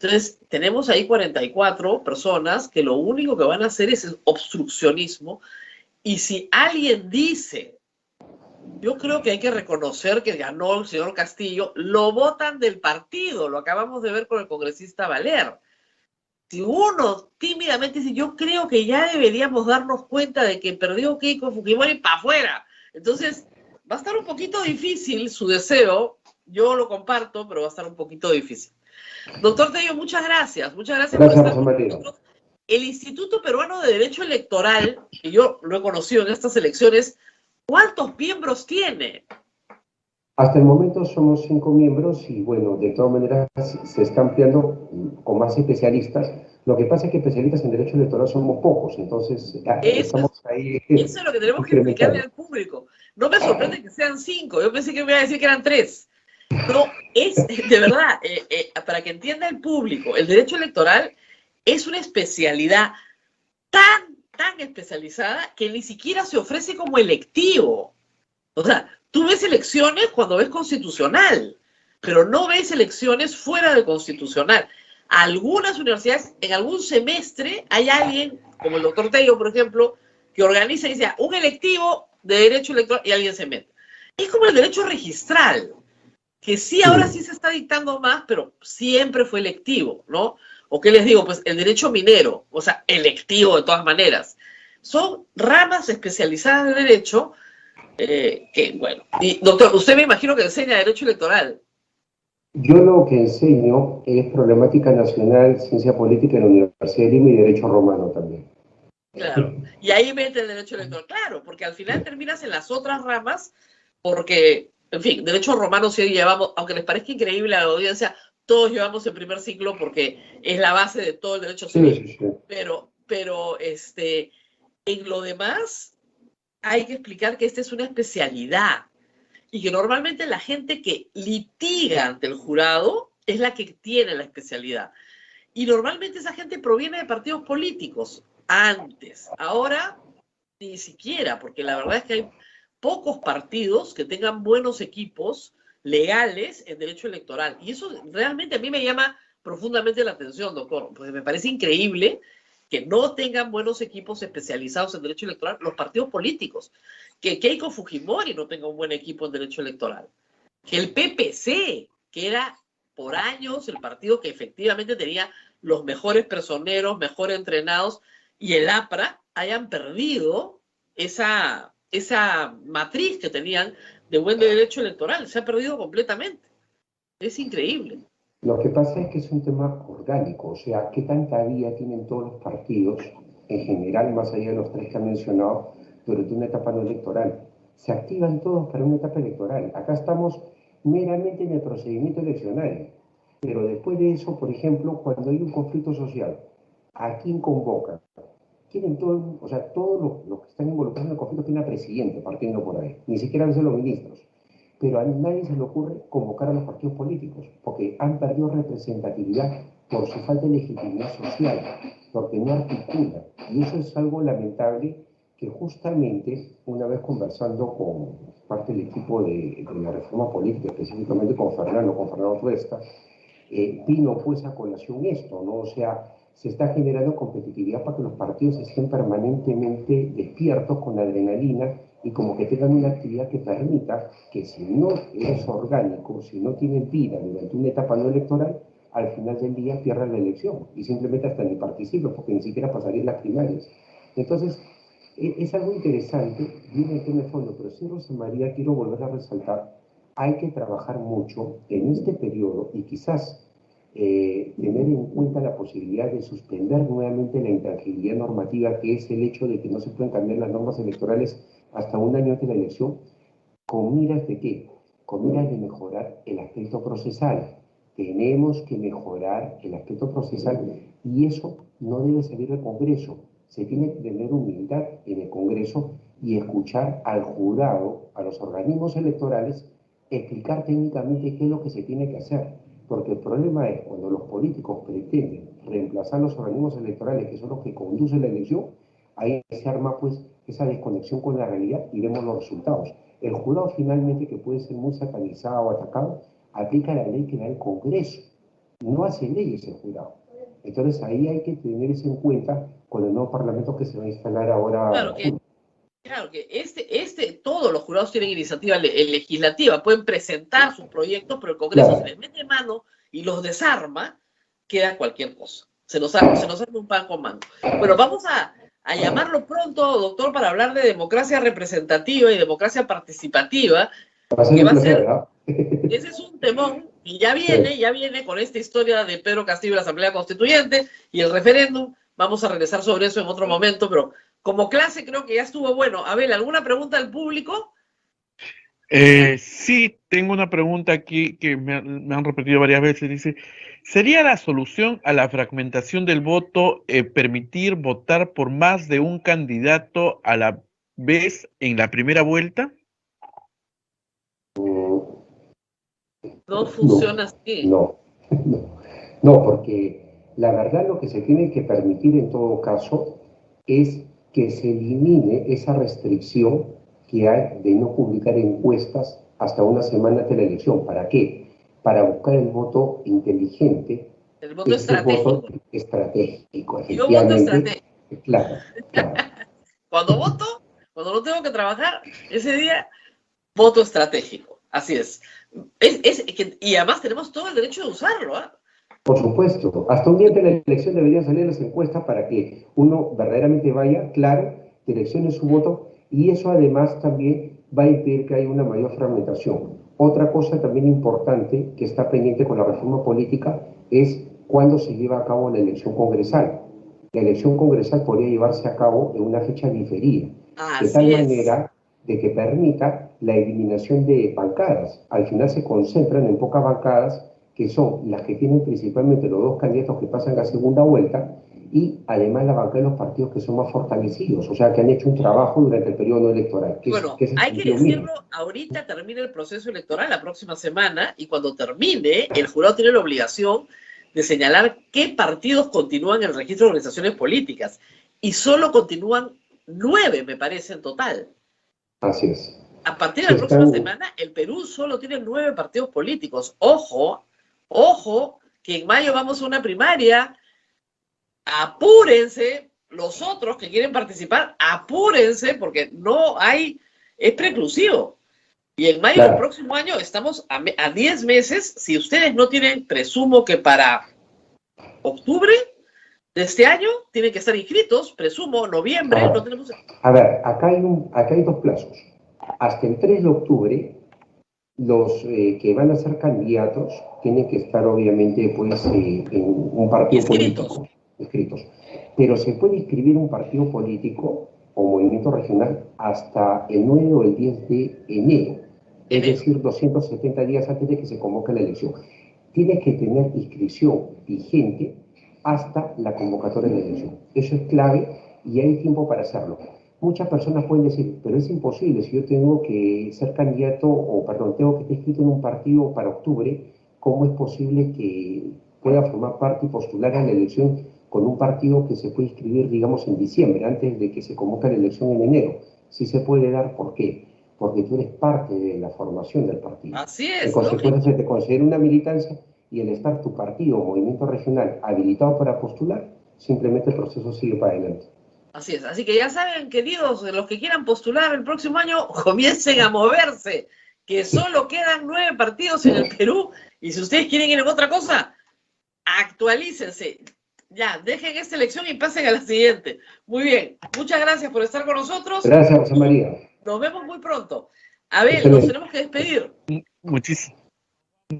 Entonces, tenemos ahí 44 personas que lo único que van a hacer es obstruccionismo. Y si alguien dice, yo creo que hay que reconocer que ganó el señor Castillo, lo votan del partido, lo acabamos de ver con el congresista Valer. Si uno tímidamente dice, yo creo que ya deberíamos darnos cuenta de que perdió Keiko Fujimori para afuera. Entonces, va a estar un poquito difícil su deseo, yo lo comparto, pero va a estar un poquito difícil. Doctor Tello, muchas gracias. Muchas gracias por estar con nosotros. El Instituto Peruano de Derecho Electoral, que yo lo he conocido en estas elecciones, ¿cuántos miembros tiene? Hasta el momento somos 5 miembros y bueno, de todas maneras se está ampliando con más especialistas. Lo que pasa es que especialistas en derecho electoral somos pocos, entonces estamos ahí. Eso es lo que tenemos que explicarle al público. No me sorprende que sean 5, yo pensé que me iba a decir que eran 3. No, es de verdad, para que entienda el público, el derecho electoral es una especialidad tan especializada que ni siquiera se ofrece como electivo. O sea, tú ves elecciones cuando ves constitucional, pero no ves elecciones fuera del constitucional. Algunas universidades, en algún semestre, hay alguien, como el doctor Tello, por ejemplo, que organiza y dice, un electivo de derecho electoral y alguien se mete. Es como el derecho registral, que sí, ahora sí se está dictando más, pero siempre fue electivo, ¿no? ¿O qué les digo? Pues el derecho minero, o sea, electivo de todas maneras. Son ramas especializadas de derecho que, bueno. Y, doctor, usted me imagino que enseña derecho electoral. Yo lo que enseño es problemática nacional, ciencia política en la Universidad de Lima y derecho romano también. Claro, y ahí mete el derecho electoral, claro, porque al final terminas en las otras ramas, porque En fin, derecho romano sí llevamos, aunque les parezca increíble a la audiencia, todos llevamos el primer ciclo porque es la base de todo el derecho civil. Sí, sí, sí. Pero en lo demás hay que explicar que esta es una especialidad y que normalmente la gente que litiga ante el jurado es la que tiene la especialidad. Y normalmente esa gente proviene de partidos políticos antes. Ahora ni siquiera, porque la verdad es que hay pocos partidos que tengan buenos equipos legales en derecho electoral. Y eso realmente a mí me llama profundamente la atención, doctor, porque me parece increíble que no tengan buenos equipos especializados en derecho electoral los partidos políticos, que Keiko Fujimori no tenga un buen equipo en derecho electoral, que el PPC, que era por años el partido que efectivamente tenía los mejores personeros, mejor entrenados, y el APRA hayan perdido esa matriz que tenían de buen derecho electoral. Se ha perdido completamente. Es increíble. Lo que pasa es que es un tema orgánico, o sea, ¿qué tanta vía tienen todos los partidos, en general, más allá de los tres que han mencionado, durante una etapa no electoral? Se activan todos para una etapa electoral. Acá estamos meramente en el procedimiento eleccionario, pero después de eso, por ejemplo, cuando hay un conflicto social, ¿a quién convocan? Quieren todo, o sea, todos los que están involucrados en el conflicto tienen a presidente, partiendo por ahí, ni siquiera a veces los ministros. Pero a nadie se le ocurre convocar a los partidos políticos, porque han perdido representatividad por su falta de legitimidad social, porque no articulan. Y eso es algo lamentable que justamente, una vez conversando con parte del equipo de la reforma política, específicamente con Fernando Tuesta, vino pues a colación esto, ¿no? O sea, se está generando competitividad para que los partidos estén permanentemente despiertos con adrenalina y como que tengan una actividad que permita que si no es orgánico, si no tienen vida durante una etapa no electoral, al final del día pierdan la elección y simplemente hasta ni participen porque ni siquiera pasarían las primarias. Entonces, es algo interesante, viene el tema de fondo, pero sí, Rosa María, quiero volver a resaltar, hay que trabajar mucho en este periodo y quizás tener en cuenta la posibilidad de suspender nuevamente la intangibilidad normativa, que es el hecho de que no se pueden cambiar las normas electorales hasta un año antes de la elección, ¿con miras de qué? Con miras de mejorar el aspecto procesal. Tenemos que mejorar el aspecto procesal y eso no debe salir del Congreso. Se tiene que tener humildad en el Congreso y escuchar al jurado, a los organismos electorales, explicar técnicamente qué es lo que se tiene que hacer. Porque el problema es cuando los políticos pretenden reemplazar los organismos electorales, que son los que conducen la elección, ahí se arma pues esa desconexión con la realidad y vemos los resultados. El jurado finalmente, que puede ser muy satanizado o atacado, aplica la ley que da el Congreso. No hace leyes el jurado. Entonces ahí hay que tener eso en cuenta con el nuevo parlamento que se va a instalar ahora. Claro que todos los jurados tienen iniciativa legislativa, pueden presentar sus proyectos, pero el Congreso se les mete mano y los desarma, queda cualquier cosa. Se nos arma un pan con mango. Bueno, vamos a llamarlo pronto, doctor, para hablar de democracia representativa y democracia participativa. Que va a ser, ese es un temón, y ya viene con esta historia de Pedro Castillo y la Asamblea Constituyente y el referéndum. Vamos a regresar sobre eso en otro momento, pero como clase creo que ya estuvo bueno. Abel, ¿alguna pregunta del público? Sí, tengo una pregunta aquí que me han repetido varias veces. Dice, ¿sería la solución a la fragmentación del voto permitir votar por más de un candidato a la vez en la primera vuelta? No funciona así. No, porque la verdad lo que se tiene que permitir en todo caso es que se elimine esa restricción que hay de no publicar encuestas hasta una semana de la elección. ¿Para qué? Para buscar el voto inteligente. El voto estratégico. Voto estratégico, efectivamente. Yo voto estratégico. Claro. Cuando voto, cuando no tengo que trabajar, ese día, voto estratégico. Así es. Y además tenemos todo el derecho de usarlo, ¿eh? Por supuesto, hasta un día de la elección deberían salir las encuestas para que uno verdaderamente vaya, claro, direccione su voto, y eso además también va a impedir que haya una mayor fragmentación. Otra cosa también importante que está pendiente con la reforma política es cuándo se lleva a cabo la elección congresal. La elección congresal podría llevarse a cabo en una fecha diferida, de tal manera de que permita la eliminación de bancadas. Al final se concentran en pocas bancadas, que son las que tienen principalmente los dos candidatos que pasan a segunda vuelta, y además la bancada de los partidos que son más fortalecidos, o sea, que han hecho un trabajo durante el periodo no electoral, Bueno, que es el hay que sentido mínimo. decirlo, ahorita termina el proceso electoral la próxima semana y cuando termine, el jurado tiene la obligación de señalar qué partidos continúan en el registro de organizaciones políticas. Y solo continúan 9, me parece, en total. Así es. A partir de la próxima semana, el Perú solo tiene 9 partidos políticos. Ojo, ojo, que en mayo vamos a una primaria. Apúrense, los otros que quieren participar, apúrense, porque no hay, es preclusivo. Y en mayo del próximo año estamos a 10 meses. Si ustedes no tienen, presumo que para octubre de este año tienen que estar inscritos, presumo, noviembre. No tenemos... A ver, acá hay dos plazos. Hasta el 3 de octubre, los que van a ser candidatos tienen que estar obviamente pues, en un partido político, inscritos. Pero se puede inscribir un partido político o movimiento regional hasta el 9 o el 10 de enero. Es decir, 270 días antes de que se convoque la elección. Tienes que tener inscripción vigente hasta la convocatoria de la elección. Eso es clave y hay tiempo para hacerlo. Muchas personas pueden decir, pero es imposible, si yo tengo que ser candidato, tengo que estar inscrito en un partido para octubre, ¿cómo es posible que pueda formar parte y postular a la elección con un partido que se puede inscribir, digamos, en diciembre, antes de que se convoque la elección en enero? Sí se puede dar, ¿por qué? Porque tú eres parte de la formación del partido. Así es. En consecuencia, se te considera una militancia y al estar tu partido o movimiento regional habilitado para postular, simplemente el proceso sigue para adelante. Así es. Así que ya saben, queridos, los que quieran postular el próximo año, comiencen a moverse, que solo quedan 9 partidos en el Perú y si ustedes quieren ir en otra cosa, actualícense. Ya, dejen esta elección y pasen a la siguiente. Muy bien. Muchas gracias por estar con nosotros. Gracias, José María. Nos vemos muy pronto. Abel, nos tenemos que despedir. Muchísimo.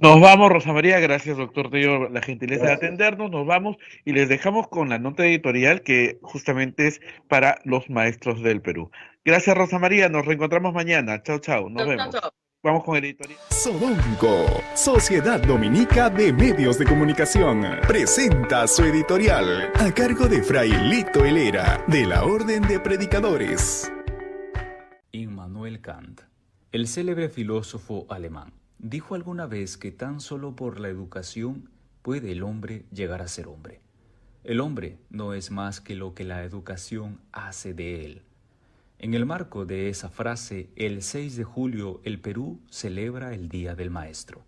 Nos vamos, Rosa María. Gracias, doctor Tello, la gentileza de atendernos. Nos vamos y les dejamos con la nota editorial que justamente es para los maestros del Perú. Gracias, Rosa María. Nos reencontramos mañana. Chao, chao. Nos vemos. Chao. Vamos con el editorial. Sodomco, Sociedad Dominica de Medios de Comunicación, presenta su editorial a cargo de Fray Lito Helera, de la Orden de Predicadores. Immanuel Kant, el célebre filósofo alemán, dijo alguna vez que tan solo por la educación puede el hombre llegar a ser hombre. El hombre no es más que lo que la educación hace de él. En el marco de esa frase, el 6 de julio el Perú celebra el Día del Maestro.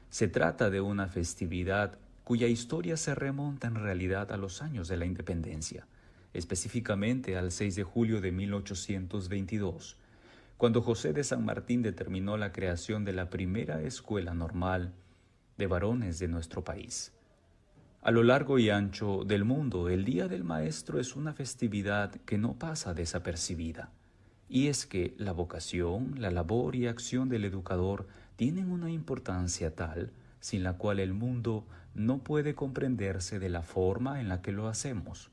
Se trata de una festividad cuya historia se remonta en realidad a los años de la independencia, específicamente al 6 de julio de 1822, cuando José de San Martín determinó la creación de la primera escuela normal de varones de nuestro país. A lo largo y ancho del mundo, el Día del Maestro es una festividad que no pasa desapercibida. Y es que la vocación, la labor y acción del educador tienen una importancia tal, sin la cual el mundo no puede comprenderse de la forma en la que lo hacemos.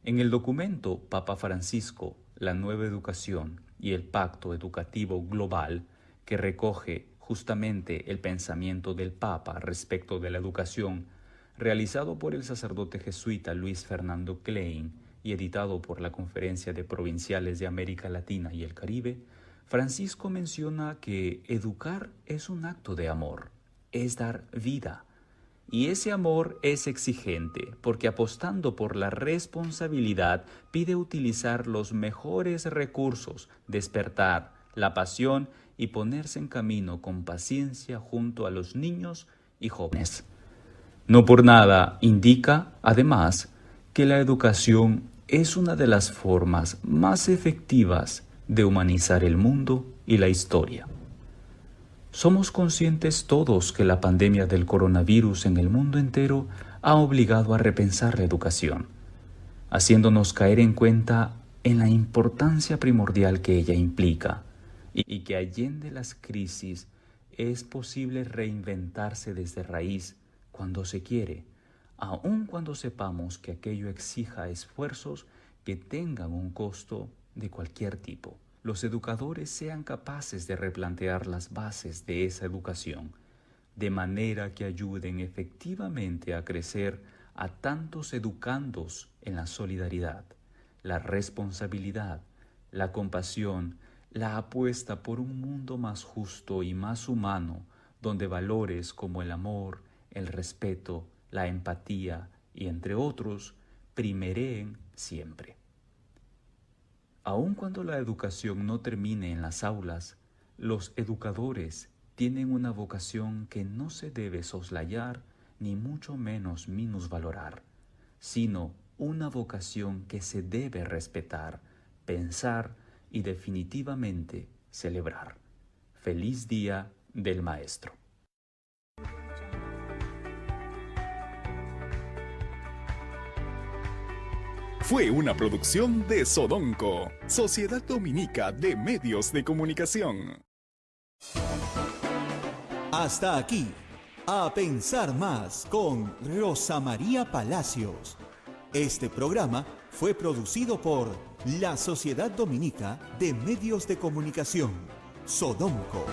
En el documento Papa Francisco, la nueva educación y el Pacto Educativo Global, que recoge justamente el pensamiento del Papa respecto de la educación, realizado por el sacerdote jesuita Luis Fernando Klein y editado por la Conferencia de Provinciales de América Latina y el Caribe, Francisco menciona que educar es un acto de amor, es dar vida. Y ese amor es exigente, porque apostando por la responsabilidad pide utilizar los mejores recursos, despertar la pasión y ponerse en camino con paciencia junto a los niños y jóvenes. No por nada indica, además, que la educación es una de las formas más efectivas de humanizar el mundo y la historia. Somos conscientes todos que la pandemia del coronavirus en el mundo entero ha obligado a repensar la educación, haciéndonos caer en cuenta en la importancia primordial que ella implica y que allende las crisis es posible reinventarse desde raíz cuando se quiere, aun cuando sepamos que aquello exija esfuerzos que tengan un costo de cualquier tipo. los educadores sean capaces de replantear las bases de esa educación, de manera que ayuden efectivamente a crecer a tantos educandos en la solidaridad, la responsabilidad, la compasión, la apuesta por un mundo más justo y más humano, donde valores como el amor, el respeto, la empatía y entre otros primereen siempre. Aun cuando la educación no termine en las aulas, los educadores tienen una vocación que no se debe soslayar ni mucho menos minusvalorar, sino una vocación que se debe respetar, pensar y definitivamente celebrar. Feliz Día del Maestro. Fue una producción de Sodonco, Sociedad Dominica de Medios de Comunicación. Hasta aquí, A Pensar Más con Rosa María Palacios. Este programa fue producido por la Sociedad Dominica de Medios de Comunicación, Sodonco.